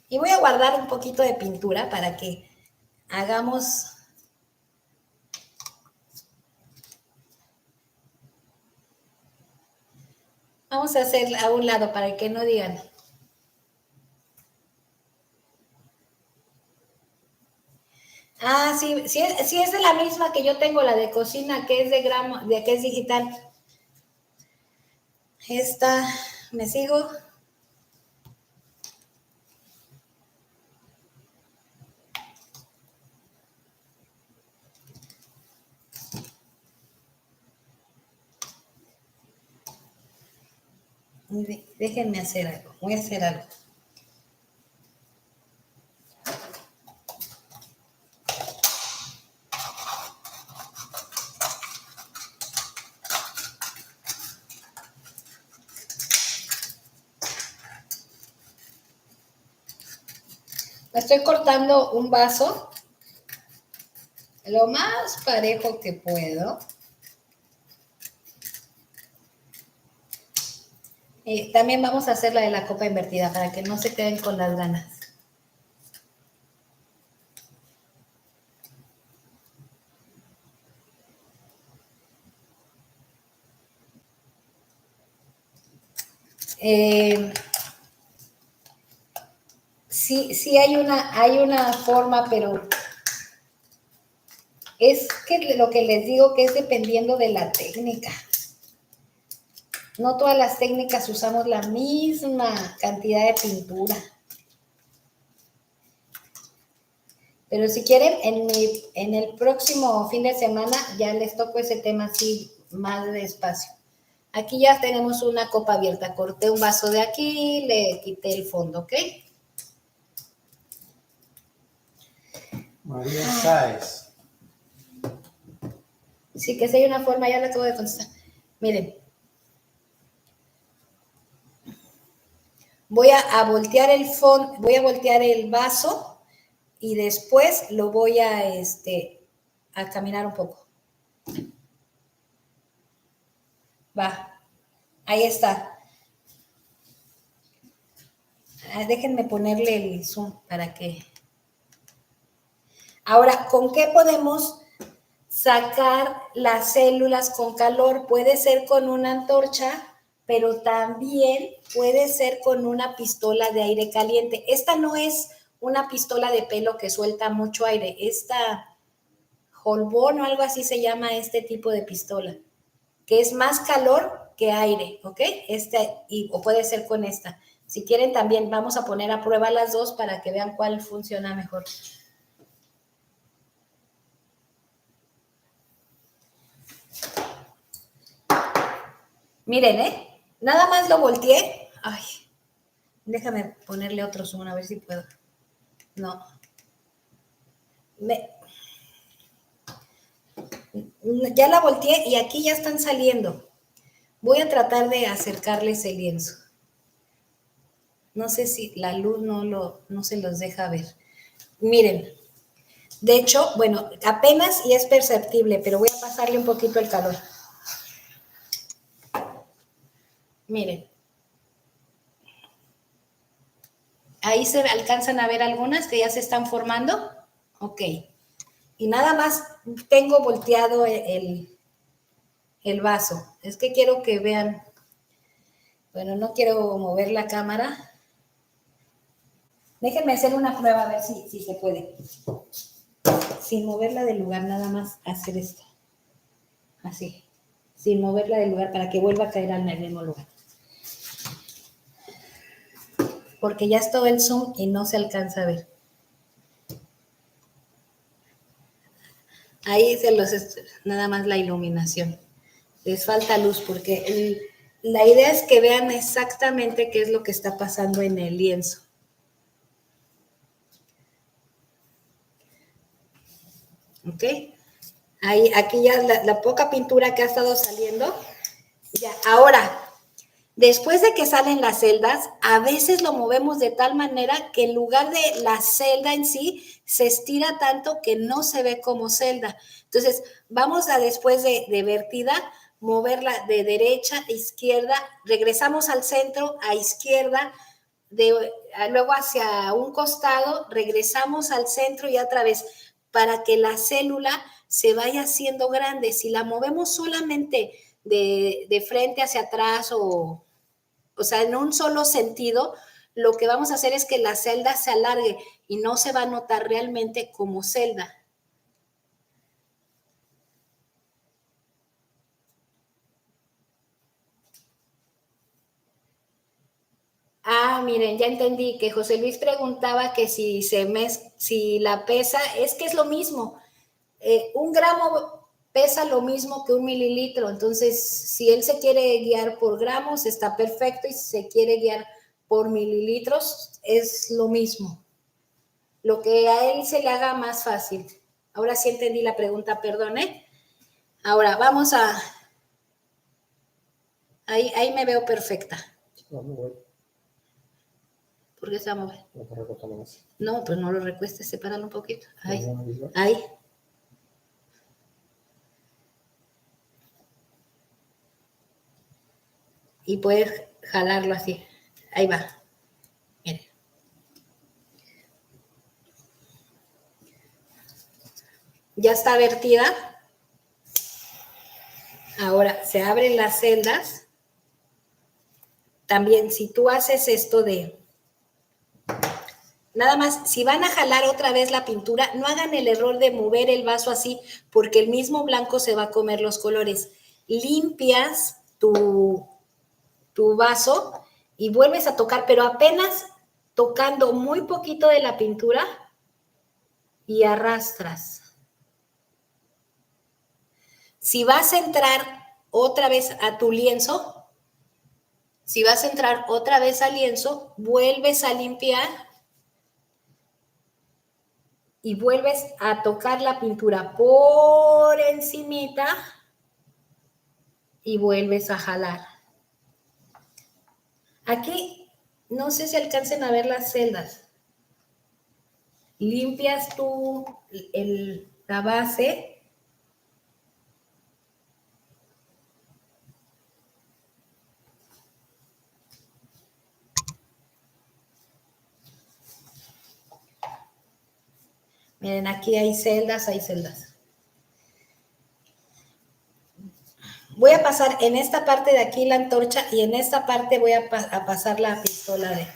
Y voy a guardar un poquito de pintura para que hagamos. Vamos a hacer a un lado para que no digan. Ah, sí, sí es de la misma que yo tengo, la de cocina, que es que es digital. Esta, ¿me sigo? Déjenme hacer algo, voy a hacer algo. Estoy cortando un vaso lo más parejo que puedo. También vamos a hacer la de la copa invertida para que no se queden con las ganas. Sí hay una forma, pero es que lo que les digo que es dependiendo de la técnica. No todas las técnicas usamos la misma cantidad de pintura. Pero si quieren, en el próximo fin de semana ya les toco ese tema así más despacio. Aquí ya tenemos una copa abierta. Corté un vaso de aquí, le quité el fondo, ¿ok? María Sáez. Sí, que si hay una forma, ya la acabo de contestar. Miren. Voy a voltear el fondo, voy a voltear el vaso y después lo voy a caminar un poco. Va, ahí está. Déjenme ponerle el zoom para que... Ahora, ¿con qué podemos sacar las células con calor? Puede ser con una antorcha, pero también puede ser con una pistola de aire caliente. Esta no es una pistola de pelo que suelta mucho aire. Esta Holbón o algo así se llama este tipo de pistola, que es más calor que aire, ¿ok? O puede ser con esta. Si quieren también vamos a poner a prueba las dos para que vean cuál funciona mejor. Miren, nada más lo volteé. Ay, déjame ponerle otro zoom a ver si puedo. No. Ya la volteé y aquí ya están saliendo. Voy a tratar de acercarles el lienzo. No sé si la luz no se los deja ver. Miren, de hecho, bueno, apenas y es perceptible, pero voy a pasarle un poquito el calor. Miren. Ahí se alcanzan a ver algunas que ya se están formando. Ok. Y nada más tengo volteado el vaso. Es que quiero que vean. Bueno, no quiero mover la cámara. Déjenme hacer una prueba a ver si se puede. Sin moverla del lugar, nada más hacer esto. Así. Sin moverla del lugar para que vuelva a caer al mismo lugar. Porque ya es todo el zoom y no se alcanza a ver. Ahí nada más la iluminación. Les falta luz porque la idea es que vean exactamente qué es lo que está pasando en el lienzo. ¿Ok? Aquí ya la poca pintura que ha estado saliendo. Ya, ahora, después de que salen las celdas, a veces lo movemos de tal manera que en lugar de la celda en sí, se estira tanto que no se ve como celda. Entonces, vamos a después de vertida, moverla de derecha a izquierda, regresamos al centro, a izquierda, luego hacia un costado, regresamos al centro y otra vez, para que la célula se vaya haciendo grande. Si la movemos solamente de frente hacia atrás o sea, en un solo sentido, lo que vamos a hacer es que la celda se alargue y no se va a notar realmente como celda. Ah, miren, ya entendí que José Luis preguntaba que si la pesa, es que es lo mismo. 1 gramo pesa lo mismo que 1 mililitro, entonces si él se quiere guiar por gramos está perfecto y si se quiere guiar por mililitros es lo mismo. Lo que a él se le haga más fácil. Ahora sí entendí la pregunta, perdone. Ahora vamos a... Ahí me veo perfecta. ¿Por qué se va a mover? No, pues no lo recuestes, sepáralo un poquito. Ahí. Y puedes jalarlo así. Ahí va. Miren. Ya está vertida. Ahora se abren las celdas. También si tú haces esto de... Nada más, si van a jalar otra vez la pintura, no hagan el error de mover el vaso así, porque el mismo blanco se va a comer los colores. Limpias tu vaso y vuelves a tocar, pero apenas tocando muy poquito de la pintura y arrastras. Si vas a entrar otra vez a tu lienzo, vuelves a limpiar y vuelves a tocar la pintura por encimita y vuelves a jalar. Aquí no sé si alcancen a ver las celdas. Limpias la base. Miren, aquí hay celdas, Voy a pasar en esta parte de aquí la antorcha y en esta parte voy a pasar la pistola de...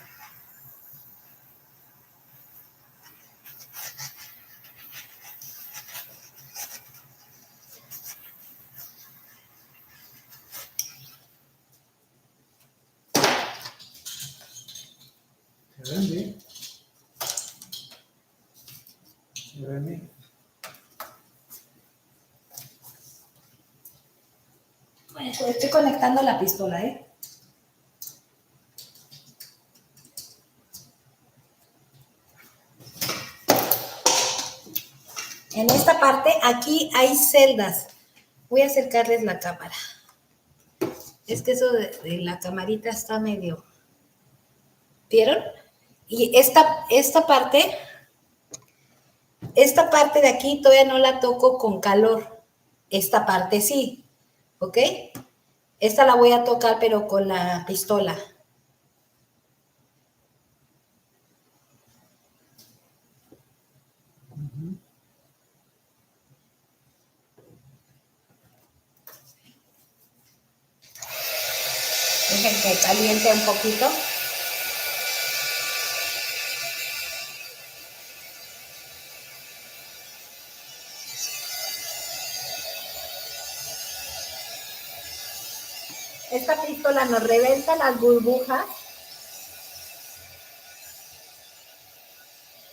¿Se ven bien? ¿Se ven bien? Bueno, pues estoy conectando la pistola, ¿eh? En esta parte, aquí hay celdas. Voy a acercarles la cámara. Es que eso de la camarita está medio... ¿Vieron? Y esta parte de aquí todavía no la toco con calor. Esta parte sí, ¿ok? Esta la voy a tocar, pero con la pistola. Dejen que caliente un poquito. Esta pistola nos revienta las burbujas,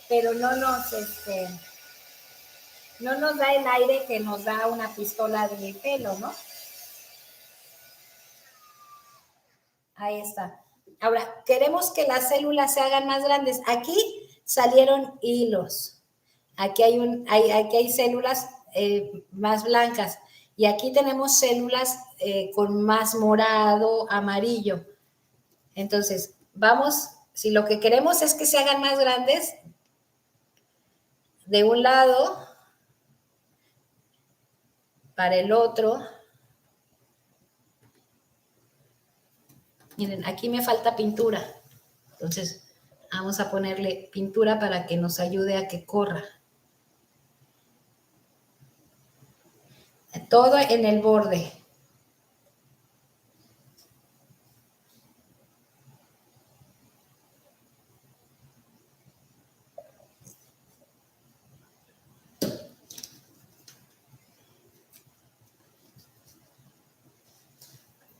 pero no nos da el aire que nos da una pistola de pelo, ¿no? Ahí está. Ahora, queremos que las células se hagan más grandes. Aquí salieron hilos. Aquí hay células más blancas. Y aquí tenemos células con más morado, amarillo. Entonces, vamos, si lo que queremos es que se hagan más grandes, de un lado para el otro. Miren, aquí me falta pintura. Entonces, vamos a ponerle pintura para que nos ayude a que corra. Todo en el borde.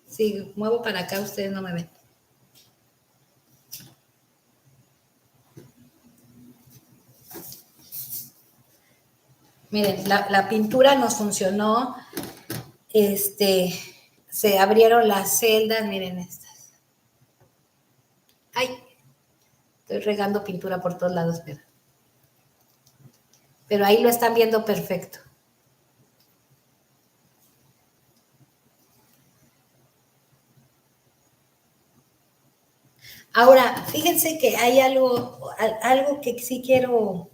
Si muevo para acá, ustedes no me ven. Miren, la pintura nos funcionó. Se abrieron las celdas, miren estas. Ay, estoy regando pintura por todos lados, pero ahí lo están viendo perfecto. Ahora, fíjense que hay algo que sí quiero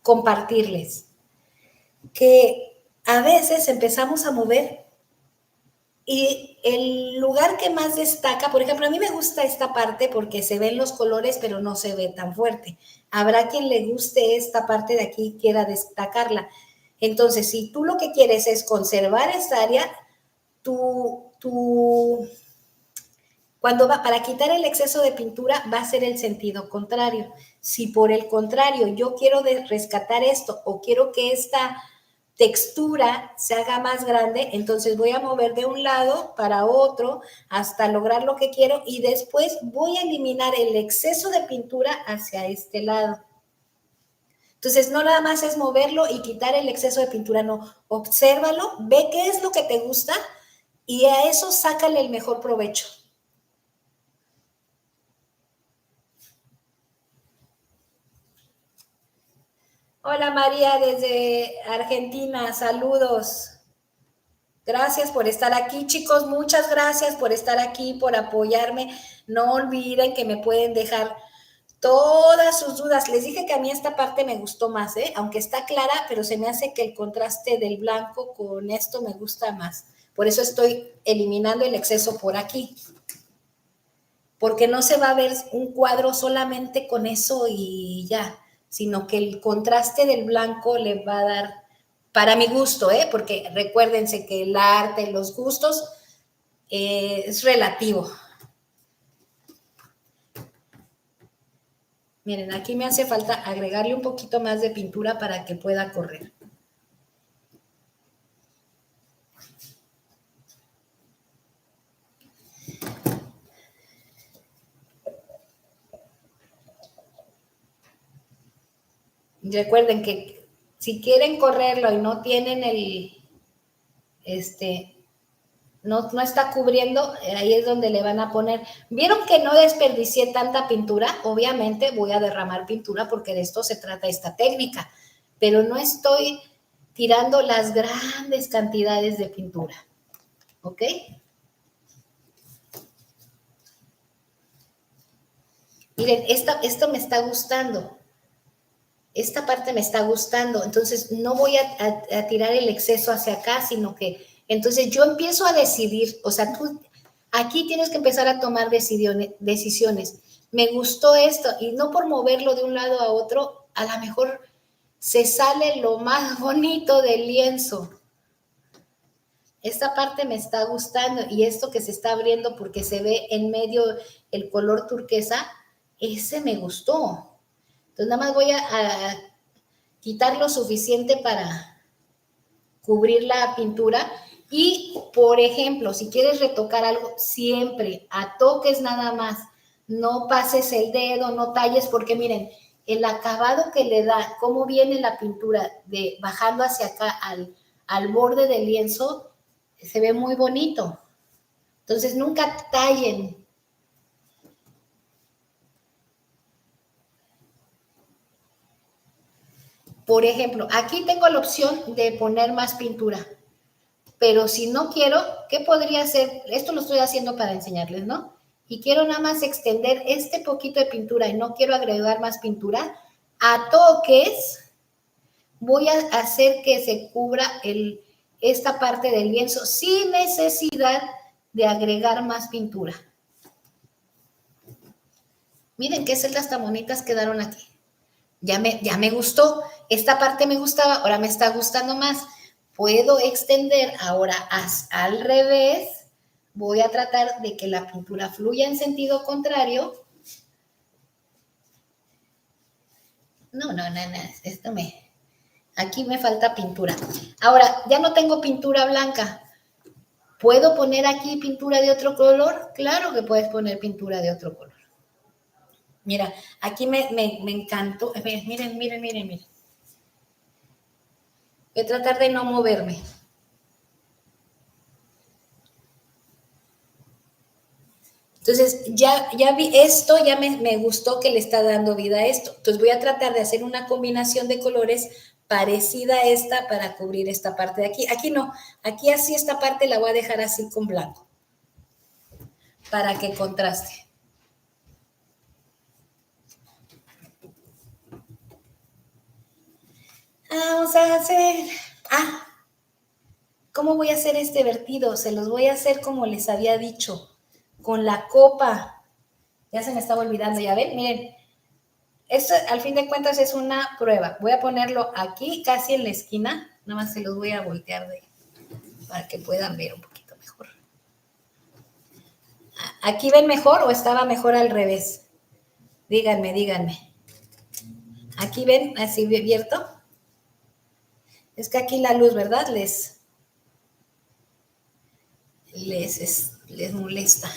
compartirles, que a veces empezamos a mover y el lugar que más destaca, por ejemplo, a mí me gusta esta parte porque se ven los colores, pero no se ve tan fuerte. Habrá quien le guste esta parte de aquí y quiera destacarla. Entonces, si tú lo que quieres es conservar esta área, para quitar el exceso de pintura va a ser el sentido contrario. Si por el contrario yo quiero rescatar esto o quiero que esta textura se haga más grande, entonces voy a mover de un lado para otro hasta lograr lo que quiero y después voy a eliminar el exceso de pintura hacia este lado. Entonces, no nada más es moverlo y quitar el exceso de pintura, no, obsérvalo, ve qué es lo que te gusta y a eso sácale el mejor provecho. Hola María desde Argentina, saludos. Gracias por estar aquí, chicos, muchas gracias por estar aquí, por apoyarme. No olviden que me pueden dejar todas sus dudas. Les dije que a mí esta parte me gustó más, aunque está clara, pero se me hace que el contraste del blanco con esto me gusta más. Por eso estoy eliminando el exceso por aquí. Porque no se va a ver un cuadro solamente con eso y ya, sino que el contraste del blanco le va a dar, para mi gusto, porque recuérdense que el arte, los gustos, es relativo. Miren, aquí me hace falta agregarle un poquito más de pintura para que pueda correr. Recuerden que si quieren correrlo y no tienen no está cubriendo, ahí es donde le van a poner. ¿Vieron que no desperdicié tanta pintura? Obviamente voy a derramar pintura porque de esto se trata esta técnica, pero no estoy tirando las grandes cantidades de pintura, ¿ok? Miren, esto me está gustando. Esta parte me está gustando, entonces no voy a tirar el exceso hacia acá, sino que entonces yo empiezo a decidir, o sea, tú aquí tienes que empezar a tomar decisiones. Me gustó esto y no por moverlo de un lado a otro, a lo mejor se sale lo más bonito del lienzo. Esta parte me está gustando y esto que se está abriendo porque se ve en medio el color turquesa, ese me gustó. Entonces nada más voy a quitar lo suficiente para cubrir la pintura y, por ejemplo, si quieres retocar algo, siempre a toques nada más, no pases el dedo, no talles, porque miren, el acabado que le da, cómo viene la pintura de bajando hacia acá al borde del lienzo, se ve muy bonito. Entonces, nunca tallen. Por ejemplo, aquí tengo la opción de poner más pintura, pero si no quiero, ¿qué podría hacer? Esto lo estoy haciendo para enseñarles, ¿no? Y quiero nada más extender este poquito de pintura y no quiero agregar más pintura. A toques voy a hacer que se cubra esta parte del lienzo sin necesidad de agregar más pintura. Miren qué celdas tan bonitas quedaron aquí. Ya me gustó, esta parte me gustaba, ahora me está gustando más. Puedo extender ahora al revés, voy a tratar de que la pintura fluya en sentido contrario. No, aquí me falta pintura. Ahora, ya no tengo pintura blanca. ¿Puedo poner aquí pintura de otro color? Claro que puedes poner pintura de otro color. Mira, aquí me encantó. Miren. Voy a tratar de no moverme. Entonces, ya vi esto, ya me gustó que le está dando vida a esto. Entonces, voy a tratar de hacer una combinación de colores parecida a esta para cubrir esta parte de aquí. Aquí no, aquí así esta parte la voy a dejar así con blanco para que contraste. Vamos a hacer... ¿cómo voy a hacer este vertido? Se los voy a hacer como les había dicho, con la copa. Ya se me estaba olvidando, ya ven, miren. Esto, al fin de cuentas, es una prueba. Voy a ponerlo aquí, casi en la esquina. Nada más se los voy a voltear para que puedan ver un poquito mejor. ¿Aquí ven mejor o estaba mejor al revés? Díganme. ¿Aquí ven así abierto? Es que aquí la luz, ¿verdad? Les molesta.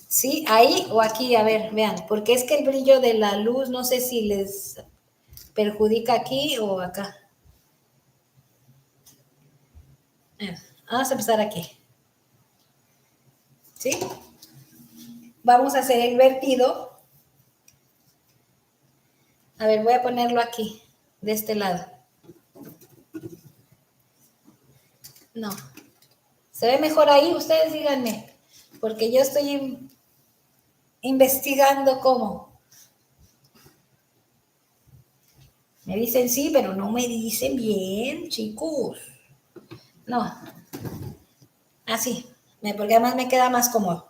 ¿Sí? Ahí o aquí, a ver, vean, porque es que el brillo de la luz, no sé si les perjudica aquí o acá. Vamos a empezar aquí. ¿Sí? Vamos a hacer el vertido. A ver, voy a ponerlo aquí, de este lado. No. ¿Se ve mejor ahí? Ustedes díganme, porque yo estoy investigando cómo. Me dicen sí, pero no me dicen bien, chicos. No. Así, porque además me queda más cómodo.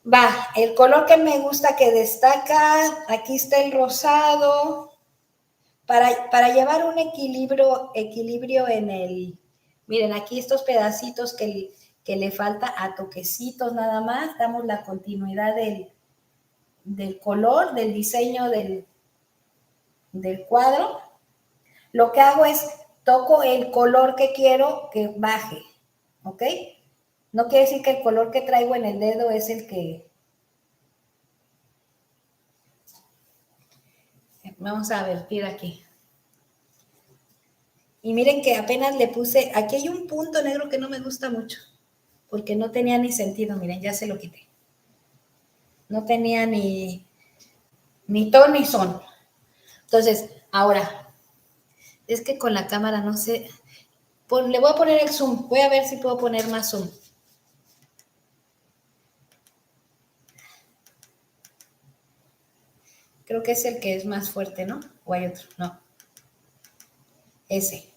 Va, el color que me gusta que destaca, aquí está el rosado. Para llevar un equilibrio en el... Miren, aquí estos pedacitos que le falta a toquecitos nada más, damos la continuidad del color, del diseño del cuadro. Lo que hago es toco el color que quiero que baje, ¿ok? No quiere decir que el color que traigo en el dedo es el que... Vamos a vertir aquí. Y miren que apenas le puse, aquí hay un punto negro que no me gusta mucho, porque no tenía ni sentido, miren, ya se lo quité. No tenía ni ton ni son. Entonces, ahora, es que con la cámara no sé, le voy a poner el zoom, voy a ver si puedo poner más zoom. Creo que es el que es más fuerte, ¿no? ¿O hay otro? No. Ese.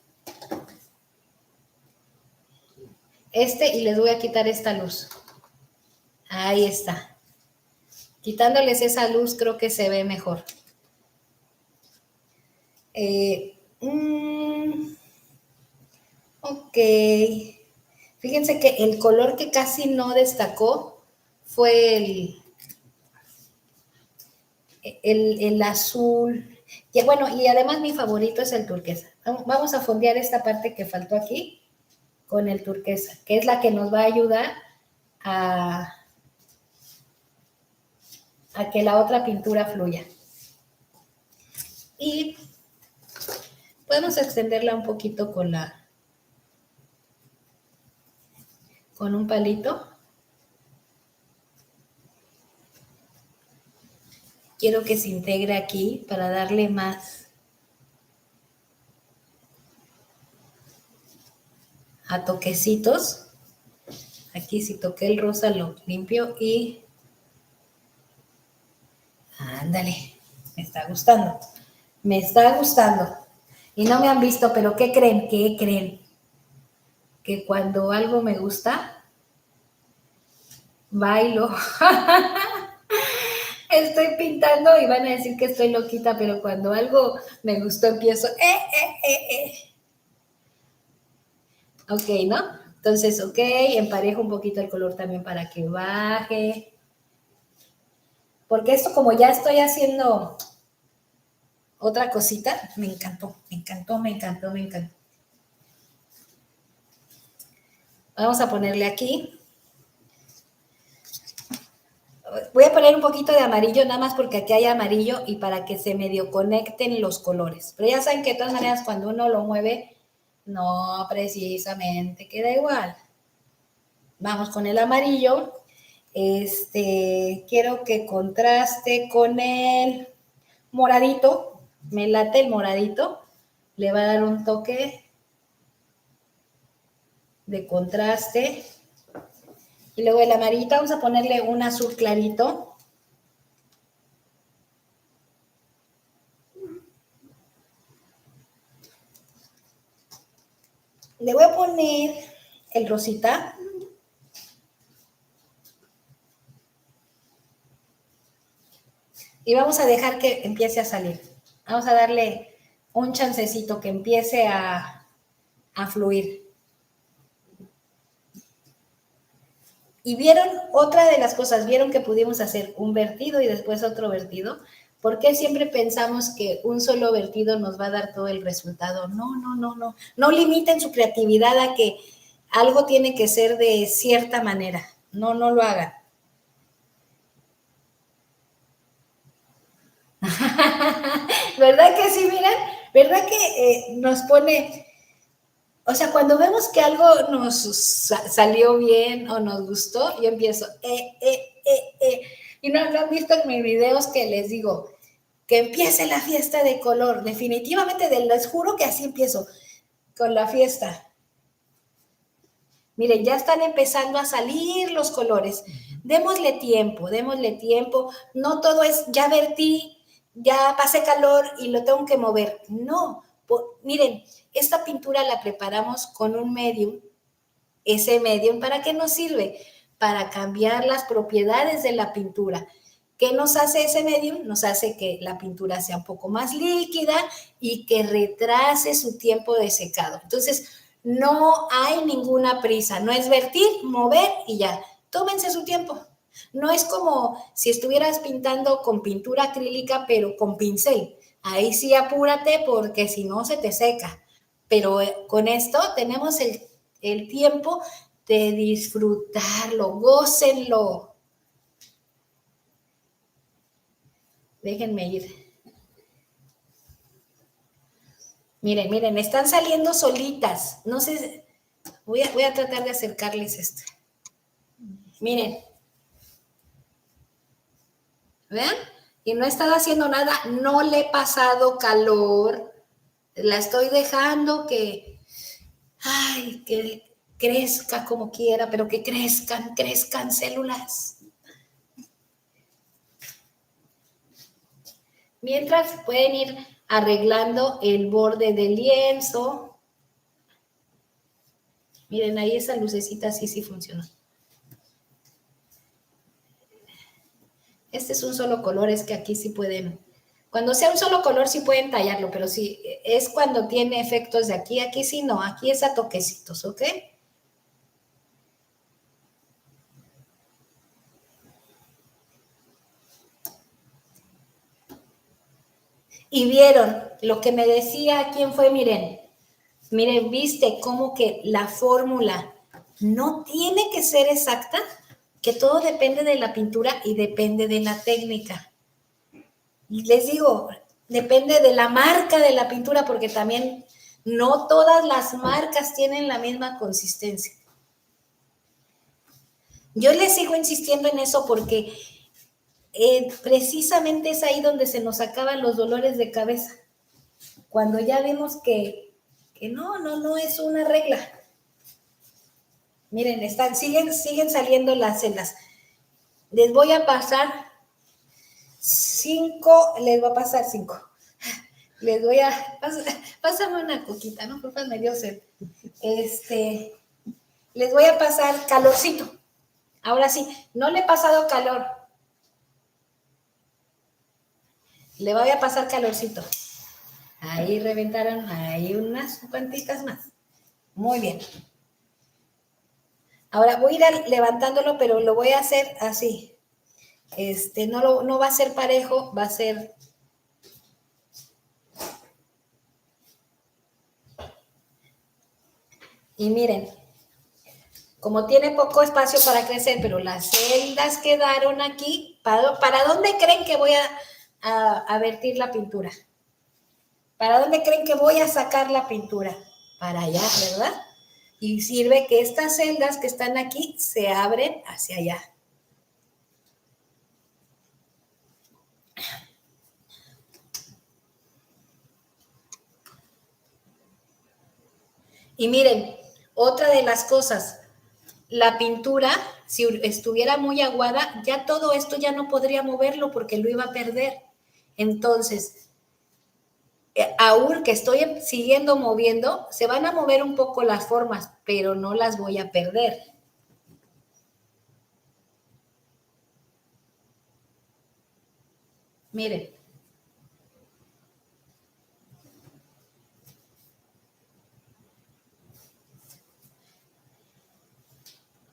Y les voy a quitar esta luz. Ahí está. Quitándoles esa luz creo que se ve mejor. Ok. Fíjense que el color que casi no destacó fue el azul. Y bueno, y además mi favorito es el turquesa. Vamos a fondear esta parte que faltó aquí con el turquesa, que es la que nos va a ayudar a que la otra pintura fluya. Y podemos extenderla un poquito con un palito. Quiero que se integre aquí para darle más a toquecitos. Aquí si toqué el rosa lo limpio y ándale, me está gustando. Me está gustando. Y no me han visto, pero ¿qué creen? ¿Qué creen? Que cuando algo me gusta, bailo. Estoy pintando y van a decir que estoy loquita, pero cuando algo me gustó empiezo, Ok, ¿no? Entonces, ok, emparejo un poquito el color también para que baje. Porque esto como ya estoy haciendo otra cosita, me encantó, me encantó, me encantó, me encantó. Vamos a ponerle aquí. Voy a poner un poquito de amarillo, nada más porque aquí hay amarillo y para que se medio conecten los colores. Pero ya saben que de todas maneras cuando uno lo mueve, no precisamente queda igual. Vamos con el amarillo. Quiero que contraste con el moradito. Me late el moradito. Le va a dar un toque de contraste. Y luego el amarillito, vamos a ponerle un azul clarito. Le voy a poner el rosita. Y vamos a dejar que empiece a salir. Vamos a darle un chancecito que empiece a fluir. Y vieron otra de las cosas, vieron que pudimos hacer un vertido y después otro vertido. ¿Por qué siempre pensamos que un solo vertido nos va a dar todo el resultado? No, no, no, no. No limiten su creatividad a que algo tiene que ser de cierta manera. No, no lo hagan. ¿Verdad que sí, miren? ¿Verdad que nos pone... O sea, cuando vemos que algo nos salió bien o nos gustó, yo empiezo, Y no han visto en mis videos que les digo, que empiece la fiesta de color. Definitivamente, les juro que así empiezo, con la fiesta. Miren, ya están empezando a salir los colores. Démosle tiempo, démosle tiempo. No todo es, ya vertí, ya pasé calor y lo tengo que mover. No, miren, esta pintura la preparamos con un medium. Ese medium, ¿para qué nos sirve? Para cambiar las propiedades de la pintura. ¿Qué nos hace ese medium? Nos hace que la pintura sea un poco más líquida y que retrase su tiempo de secado. Entonces, no hay ninguna prisa, no es vertir, mover y ya. Tómense su tiempo. No es como si estuvieras pintando con pintura acrílica, pero con pincel. Ahí sí apúrate porque si no se te seca. Pero con esto tenemos el tiempo de disfrutarlo, gócenlo. Déjenme ir. Miren, miren, están saliendo solitas. No sé, voy a tratar de acercarles esto. Miren. ¿Vean? Y no he estado haciendo nada, no le he pasado calor. La estoy dejando que, ay, que crezca como quiera, pero que crezcan células. Mientras pueden ir arreglando el borde del lienzo. Miren, ahí esa lucecita sí funciona. Este es un solo color, es que aquí sí pueden, cuando sea un solo color sí pueden tallarlo, pero sí, es cuando tiene efectos de aquí sí no, aquí es a toquecitos, ¿ok? Y vieron lo que me decía, ¿quién fue? Miren, viste cómo que la fórmula no tiene que ser exacta, que todo depende de la pintura y depende de la técnica. Y les digo, depende de la marca de la pintura, porque también no todas las marcas tienen la misma consistencia. Yo les sigo insistiendo en eso porque precisamente es ahí donde se nos acaban los dolores de cabeza. Cuando ya vemos que no es una regla. Miren, siguen saliendo las celdas. Les voy a pasar 5, les voy a pasar 5. Les voy a, pásame una coquita, ¿no? Por favor, me dio sed. Les voy a pasar calorcito. Ahora sí, no le he pasado calor. Le voy a pasar calorcito. Ahí reventaron, ahí unas cuantitas más. Muy bien. Ahora voy a ir levantándolo, pero lo voy a hacer así. No va a ser parejo, va a ser... Y miren, como tiene poco espacio para crecer, pero las celdas quedaron aquí, ¿para dónde creen que voy a vertir la pintura? ¿Para dónde creen que voy a sacar la pintura? Para allá, ¿verdad? Y sirve que estas celdas que están aquí se abren hacia allá. Y miren, otra de las cosas, la pintura, si estuviera muy aguada, ya todo esto ya no podría moverlo porque lo iba a perder. Entonces, aún que estoy siguiendo moviendo, se van a mover un poco las formas, pero no las voy a perder. Miren.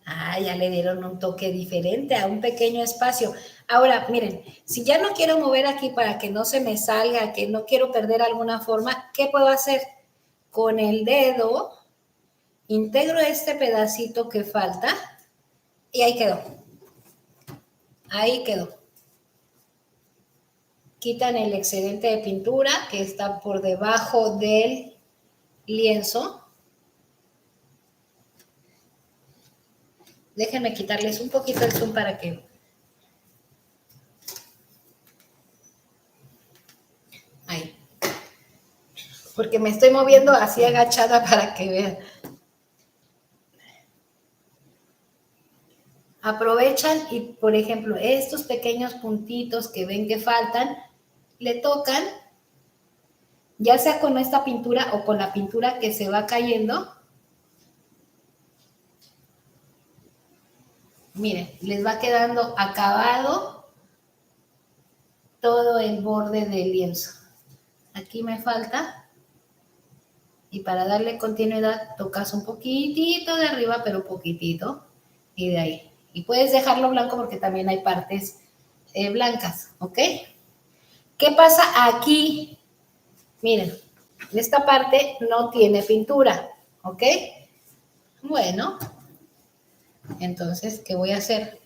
Ah, ya le dieron un toque diferente a un pequeño espacio. Ahora, miren, si ya no quiero mover aquí para que no se me salga, que no quiero perder alguna forma, ¿qué puedo hacer? Con el dedo, integro este pedacito que falta y ahí quedó. Ahí quedó. Quitan el excedente de pintura que está por debajo del lienzo. Déjenme quitarles un poquito el zoom para que... Ahí. Porque me estoy moviendo así agachada para que vean. Aprovechan y, por ejemplo, estos pequeños puntitos que ven que faltan, le tocan, ya sea con esta pintura o con la pintura que se va cayendo. Miren, les va quedando acabado todo el borde del lienzo. Aquí me falta. Y para darle continuidad, tocas un poquitito de arriba, pero poquitito. Y de ahí. Y puedes dejarlo blanco porque también hay partes blancas, ¿ok? ¿Qué pasa aquí? Miren, esta parte no tiene pintura, ¿ok? Bueno, entonces, ¿qué voy a hacer?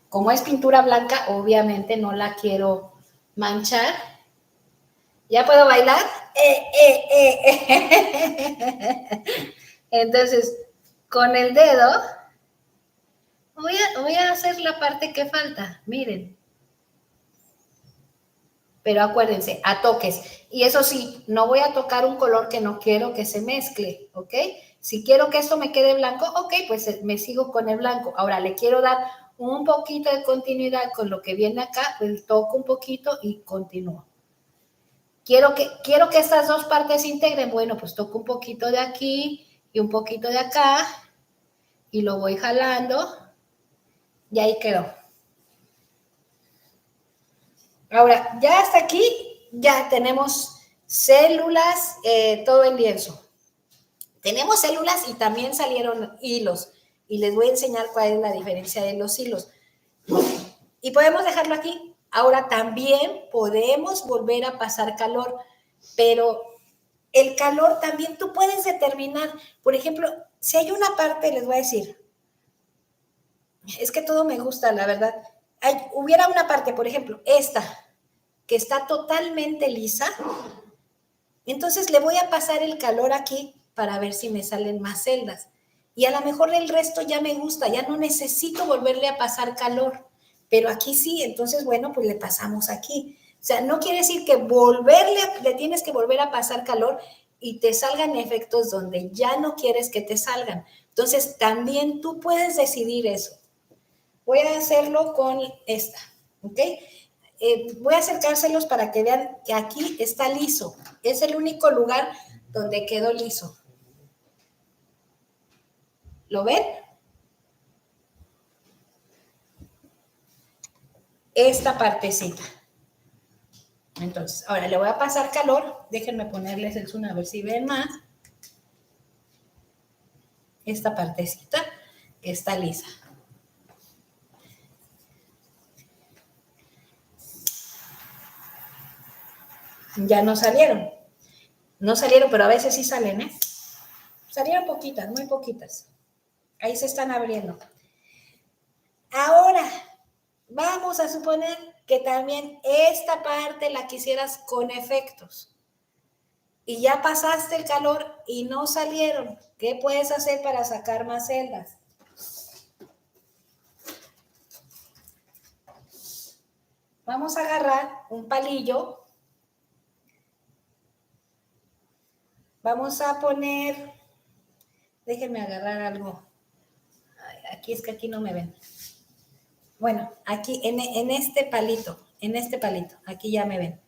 Como es pintura blanca, obviamente no la quiero manchar. ¿Ya puedo bailar? Entonces, con el dedo voy a hacer la parte que falta, miren. Pero acuérdense, a toques. Y eso sí, no voy a tocar un color que no quiero que se mezcle, ¿ok? Si quiero que esto me quede blanco, ok, pues me sigo con el blanco. Ahora le quiero dar un poquito de continuidad con lo que viene acá, pues toco un poquito y continúo. Quiero que estas dos partes se integren, bueno, pues toco un poquito de aquí y un poquito de acá y lo voy jalando y ahí quedó. Ahora, ya hasta aquí, ya tenemos células, todo el lienzo. Tenemos células y también salieron hilos. Y les voy a enseñar cuál es la diferencia de los hilos. Y podemos dejarlo aquí. Ahora también podemos volver a pasar calor, pero el calor también tú puedes determinar. Por ejemplo, si hay una parte, les voy a decir, es que todo me gusta, la verdad. Hubiera una parte, por ejemplo, esta, que está totalmente lisa, entonces le voy a pasar el calor aquí para ver si me salen más celdas. Y a lo mejor el resto ya me gusta, ya no necesito volverle a pasar calor, pero aquí sí, entonces bueno, pues le pasamos aquí. O sea, no quiere decir que le tienes que volver a pasar calor y te salgan efectos donde ya no quieres que te salgan. Entonces, también tú puedes decidir eso. Voy a hacerlo con esta, ¿ok? Voy a acercárselos para que vean que aquí está liso. Es el único lugar donde quedó liso. ¿Lo ven? Esta partecita. Entonces, ahora le voy a pasar calor. Déjenme ponerles el zoom a ver si ven más. Esta partecita que está lisa. Ya no salieron. No salieron, pero a veces sí salen, ¿eh? Salieron poquitas, muy poquitas. Ahí se están abriendo. Ahora, vamos a suponer que también esta parte la quisieras con efectos. Y ya pasaste el calor y no salieron. ¿Qué puedes hacer para sacar más celdas? Vamos a agarrar un palillo. Vamos a poner, déjenme agarrar algo. Aquí es que aquí no me ven. Bueno, aquí en este palito, aquí ya me ven.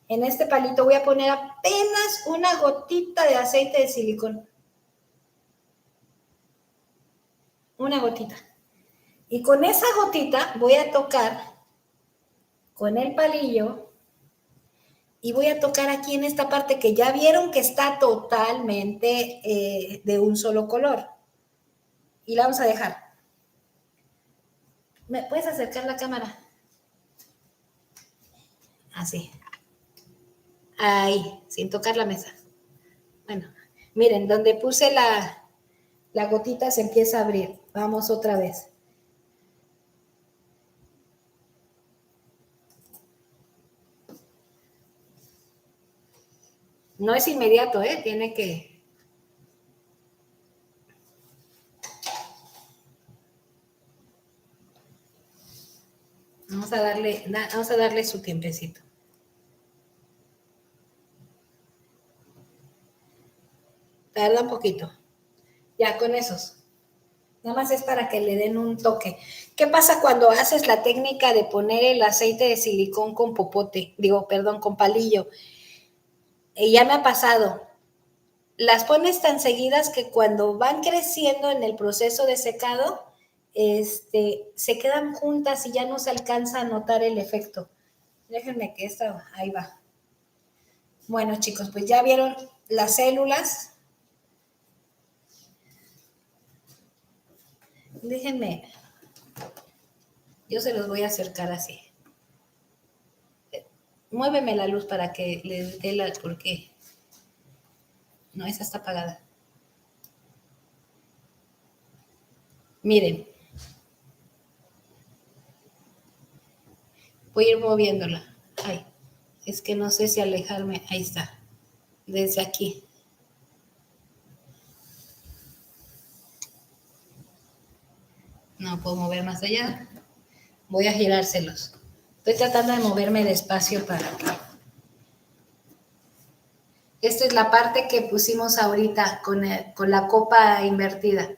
En este palito voy a poner apenas una gotita de aceite de silicón. Una gotita. Y con esa gotita voy a tocar con el palillo y voy a tocar aquí en esta parte que ya vieron que está totalmente de un solo color. Y la vamos a dejar. ¿Me puedes acercar la cámara? Así. Ahí, sin tocar la mesa. Bueno, miren, donde puse la gotita se empieza a abrir. Vamos otra vez. No es inmediato, ¿eh? Tiene que... Vamos a darle su tiempecito. Tarda un poquito. Ya con esos. Nada más es para que le den un toque. ¿Qué pasa cuando haces la técnica de poner el aceite de silicón con popote? Con palillo. Ya me ha pasado. Las pones tan seguidas que cuando van creciendo en el proceso de secado, se quedan juntas y ya no se alcanza a notar el efecto. Déjenme que ahí va. Bueno, chicos, pues ya vieron las células. Déjenme, yo se los voy a acercar así. Muéveme la luz para que les dé porque no, esa está apagada. Miren. Voy a ir moviéndola. Ay, es que no sé si alejarme. Ahí está. desde aquí. No puedo mover más allá. Voy a girárselos. Estoy tratando de moverme despacio para acá. Esta es la parte que pusimos ahorita con la copa invertida.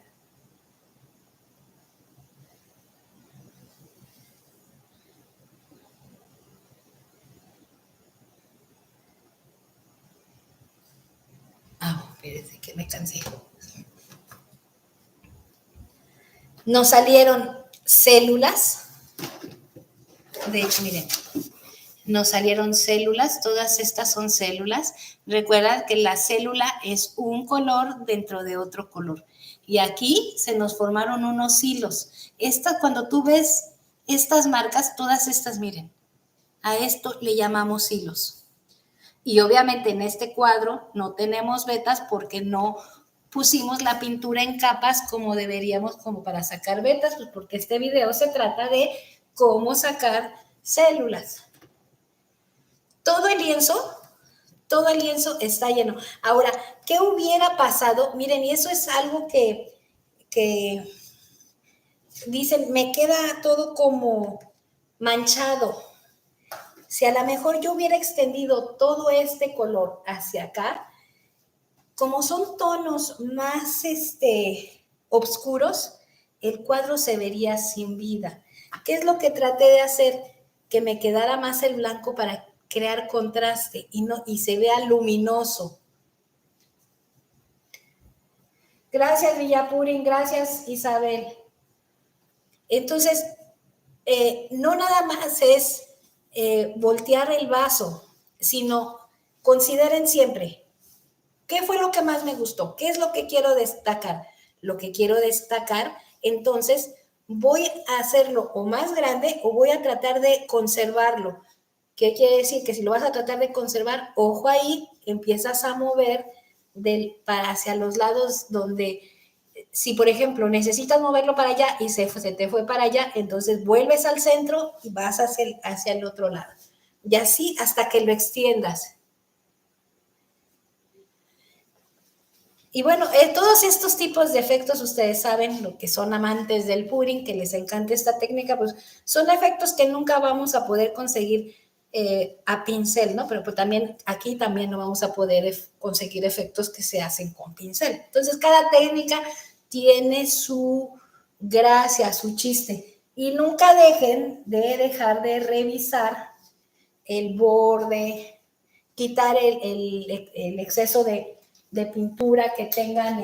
Espérense que me cansé. Nos salieron células. De hecho, miren, nos salieron células, todas estas son células. Recuerda que la célula es un color dentro de otro color. Y aquí se nos formaron unos hilos. Cuando tú ves estas marcas, todas estas, miren, a esto le llamamos hilos. Y obviamente en este cuadro no tenemos vetas porque no pusimos la pintura en capas como deberíamos, como para sacar vetas, pues porque este video se trata de cómo sacar células. Todo el lienzo está lleno. Ahora, ¿qué hubiera pasado? Miren, y eso es algo que dicen, me queda todo como manchado. Si a lo mejor yo hubiera extendido todo este color hacia acá, como son tonos más oscuros, el cuadro se vería sin vida. ¿Qué es lo que traté de hacer? Que me quedara más el blanco para crear contraste y se vea luminoso. Gracias, Villapurín, gracias, Isabel. Entonces, no nada más es voltear el vaso, sino consideren siempre, ¿qué fue lo que más me gustó? ¿Qué es lo que quiero destacar? Lo que quiero destacar, entonces voy a hacerlo o más grande o voy a tratar de conservarlo. ¿Qué quiere decir? Que si lo vas a tratar de conservar, ojo ahí, empiezas a mover para hacia los lados donde, si por ejemplo necesitas moverlo para allá y se te fue para allá, entonces vuelves al centro y vas hacia el otro lado. Y así hasta que lo extiendas. Y bueno, todos estos tipos de efectos, ustedes saben, lo que son amantes del pudding, que les encanta esta técnica, pues son efectos que nunca vamos a poder conseguir a pincel, ¿no? Pero pues también aquí también no vamos a poder conseguir efectos que se hacen con pincel. Entonces, cada técnica tiene su gracia, su chiste. Y nunca dejen de dejar de revisar el borde, quitar el exceso de pintura que tengan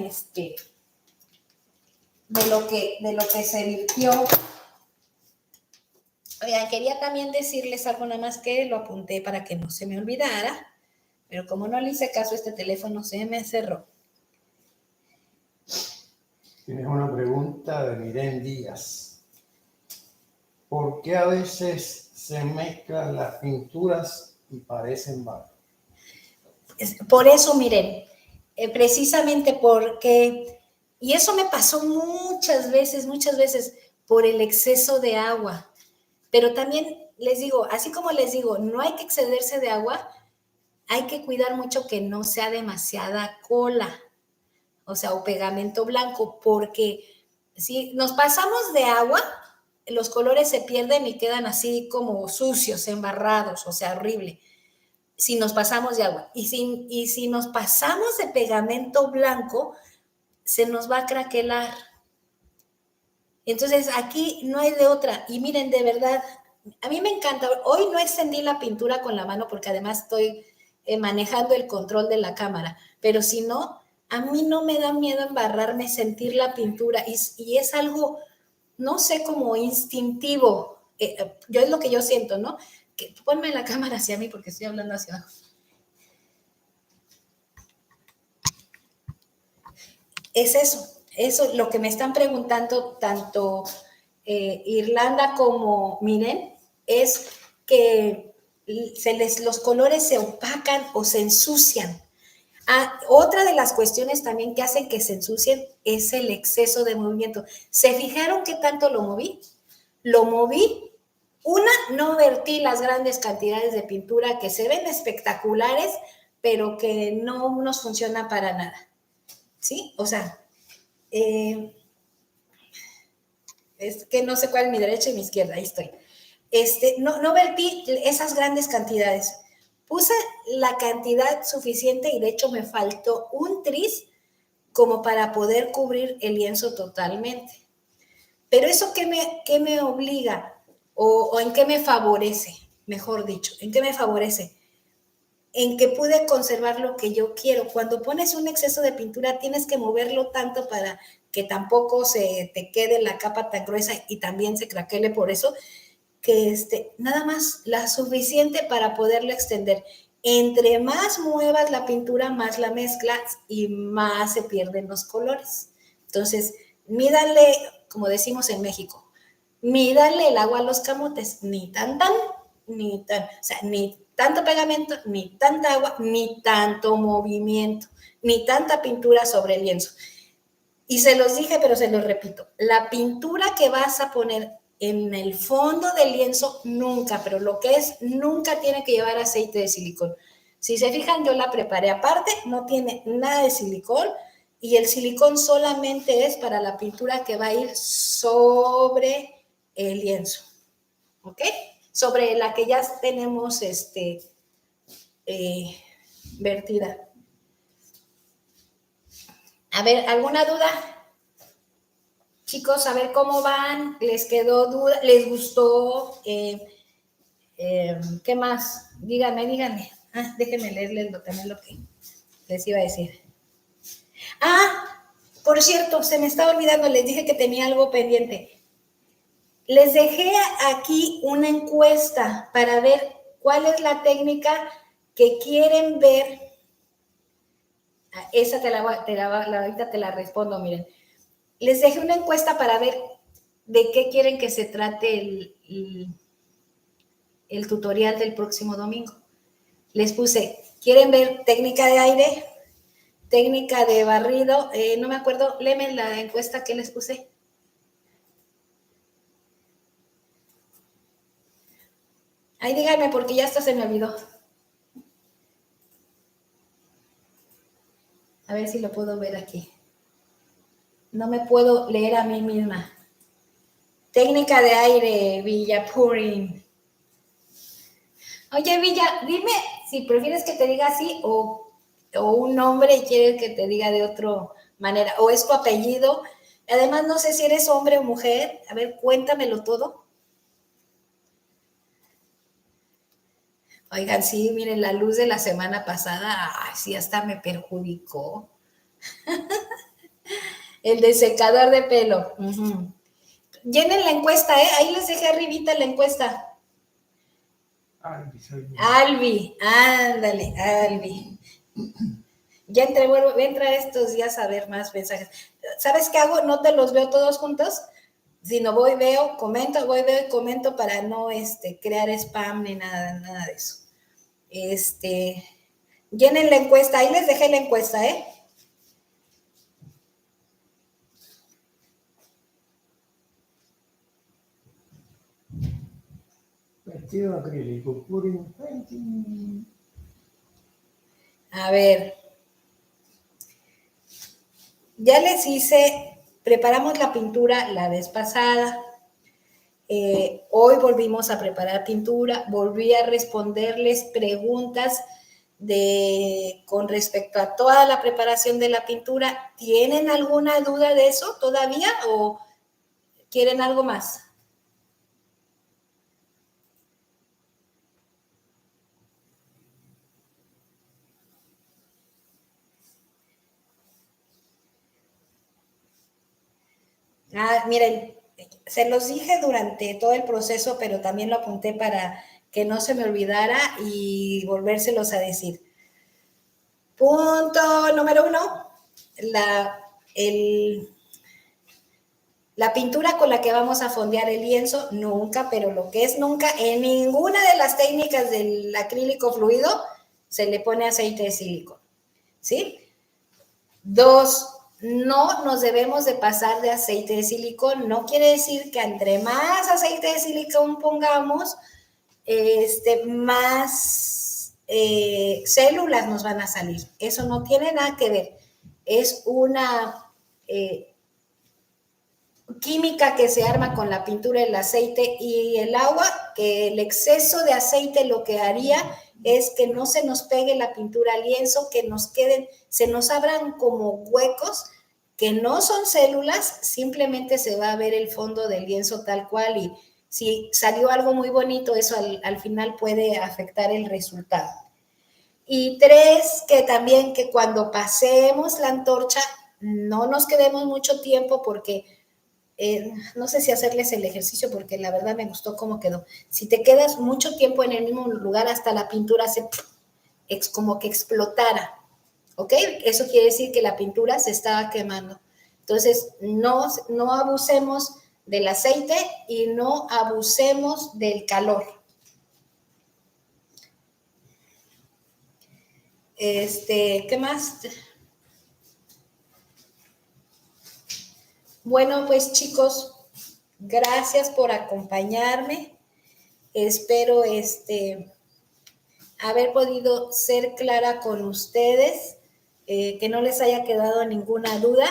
de lo que se virtió. Oigan, quería también decirles algo, nada más que lo apunté para que no se me olvidara, pero como no le hice caso, este teléfono se me cerró. Tienes una pregunta de Miren Díaz. ¿Por qué a veces se mezclan las pinturas y parecen barro? Por eso, miren, precisamente porque, y eso me pasó muchas veces, por el exceso de agua. Pero también les digo, así como les digo, no hay que excederse de agua, hay que cuidar mucho que no sea demasiada cola, o sea, o pegamento blanco, porque si nos pasamos de agua, los colores se pierden y quedan así como sucios, embarrados, o sea, horrible. Si nos pasamos de agua. Y si nos pasamos de pegamento blanco, se nos va a craquelar. Entonces, aquí no hay de otra. Y miren, de verdad, a mí me encanta. Hoy no extendí la pintura con la mano porque además estoy manejando el control de la cámara. Pero si no, a mí no me da miedo embarrarme, sentir la pintura. Y es algo, no sé, como instintivo. Yo es lo que yo siento, ¿no? Que ponme la cámara hacia mí porque estoy hablando hacia abajo. Es eso lo que me están preguntando tanto Irlanda como Miren, es que los colores se opacan o se ensucian. Otra de las cuestiones también que hacen que se ensucien es el exceso de movimiento. ¿Se fijaron qué tanto lo moví? Lo moví. No vertí las grandes cantidades de pintura que se ven espectaculares, pero que no nos funciona para nada, ¿sí? O sea, es que no sé cuál es mi derecha y mi izquierda, ahí estoy. No vertí esas grandes cantidades. Puse la cantidad suficiente y de hecho me faltó un tris como para poder cubrir el lienzo totalmente. Pero eso ¿qué me obliga? O en qué me favorece, mejor dicho, ¿en qué me favorece? En que pude conservar lo que yo quiero. Cuando pones un exceso de pintura tienes que moverlo tanto para que tampoco se te quede la capa tan gruesa y también se craquele por eso, que nada más la suficiente para poderlo extender. Entre más muevas la pintura, más la mezclas y más se pierden los colores. Entonces, mídale, como decimos en México, mídale el agua a los camotes, ni tan, ni tan, o sea, ni tanto pegamento, ni tanta agua, ni tanto movimiento, ni tanta pintura sobre el lienzo. Y se los dije, pero se los repito, la pintura que vas a poner en el fondo del lienzo, nunca, pero lo que es, nunca tiene que llevar aceite de silicón. Si se fijan, yo la preparé aparte, no tiene nada de silicón, y el silicón solamente es para la pintura que va a ir sobre el lienzo, ¿ok? Sobre la que ya tenemos vertida. A ver, ¿alguna duda? Chicos, a ver cómo van, ¿les quedó duda? ¿Les gustó? ¿Qué más? Díganme. Déjenme leerles también lo que les iba a decir. Por cierto, se me estaba olvidando, les dije que tenía algo pendiente. Les dejé aquí una encuesta para ver cuál es la técnica que quieren ver. Esa ahorita te la respondo, miren. Les dejé una encuesta para ver de qué quieren que se trate el tutorial del próximo domingo. Les puse, ¿quieren ver técnica de aire? Técnica de barrido, no me acuerdo, léeme la encuesta que les puse. Ay, díganme porque ya hasta se me olvidó. A ver si lo puedo ver aquí. No me puedo leer a mí misma. Técnica de aire, Villapurín. Oye, Villa, dime si prefieres que te diga así o un nombre y quieres que te diga de otra manera, o es tu apellido. Además, no sé si eres hombre o mujer. A ver, cuéntamelo todo. Oigan, sí, miren, la luz de la semana pasada, ay, sí, hasta me perjudicó. El desecador de pelo. Uh-huh. Llenen la encuesta, ¿eh? Ahí les dejé arribita la encuesta. Albi, ándale, Albi. Ya voy a entrar estos días a ver más mensajes. ¿Sabes qué hago? No te los veo todos juntos, sino voy, veo, comento, veo y comento para no crear spam ni nada de eso. Llenen la encuesta, ahí les dejé la encuesta, ¿eh? Vestido acrílico, Purim painting. A ver. Ya les hice, preparamos la pintura la vez pasada. Hoy volvimos a preparar pintura, volví a responderles preguntas con respecto a toda la preparación de la pintura. ¿Tienen alguna duda de eso todavía o quieren algo más? Miren, se los dije durante todo el proceso, pero también lo apunté para que no se me olvidara y volvérselos a decir. Punto número 1, la pintura con la que vamos a fondear el lienzo, nunca, pero lo que es nunca, en ninguna de las técnicas del acrílico fluido se le pone aceite de silicón, ¿sí? 2, no nos debemos de pasar de aceite de silicón. No quiere decir que entre más aceite de silicón pongamos, más células nos van a salir. Eso no tiene nada que ver. Es una química que se arma con la pintura, el aceite y el agua, que el exceso de aceite lo que haría es que no se nos pegue la pintura al lienzo, que nos queden, se nos abran como huecos, que no son células, simplemente se va a ver el fondo del lienzo tal cual, y si salió algo muy bonito, eso al final puede afectar el resultado. Y 3, que también que cuando pasemos la antorcha no nos quedemos mucho tiempo, porque no sé si hacerles el ejercicio porque la verdad me gustó cómo quedó. Si te quedas mucho tiempo en el mismo lugar, hasta la pintura es como que explotara, ¿ok? Eso quiere decir que la pintura se estaba quemando. Entonces, no abusemos del aceite y no abusemos del calor. ¿Qué más? Bueno, pues chicos, gracias por acompañarme. Espero haber podido ser clara con ustedes, que no les haya quedado ninguna duda,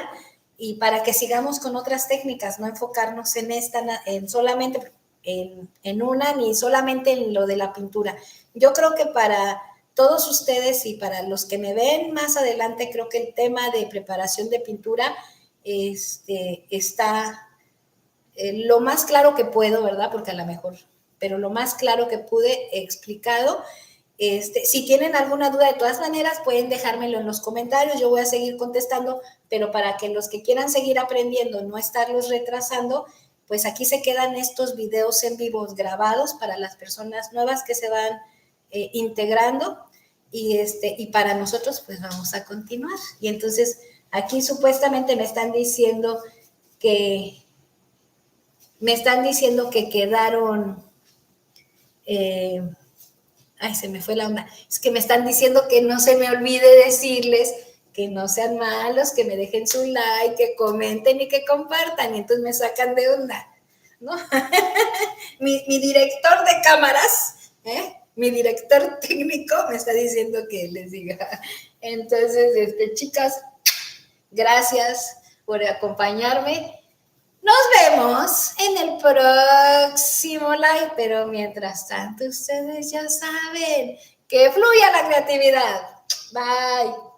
y para que sigamos con otras técnicas, no enfocarnos en esta, solamente en una, ni solamente en lo de la pintura. Yo creo que para todos ustedes y para los que me ven más adelante, creo que el tema de preparación de pintura está lo más claro que puedo, ¿verdad? Porque a lo mejor, pero lo más claro que pude explicado. Si tienen alguna duda, de todas maneras, pueden dejármelo en los comentarios, yo voy a seguir contestando, pero para que los que quieran seguir aprendiendo, no estarlos retrasando, pues aquí se quedan estos videos en vivos grabados para las personas nuevas que se van integrando, y para nosotros, pues vamos a continuar. Y entonces, aquí supuestamente me están diciendo que quedaron... ay, se me fue la onda. Es que me están diciendo que no se me olvide decirles que no sean malos, que me dejen su like, que comenten y que compartan. Y entonces me sacan de onda, ¿no? mi director de cámaras, mi director técnico me está diciendo que les diga. Entonces, chicas, gracias por acompañarme. Nos vemos en el próximo live, pero mientras tanto ustedes ya saben que fluya la creatividad. Bye.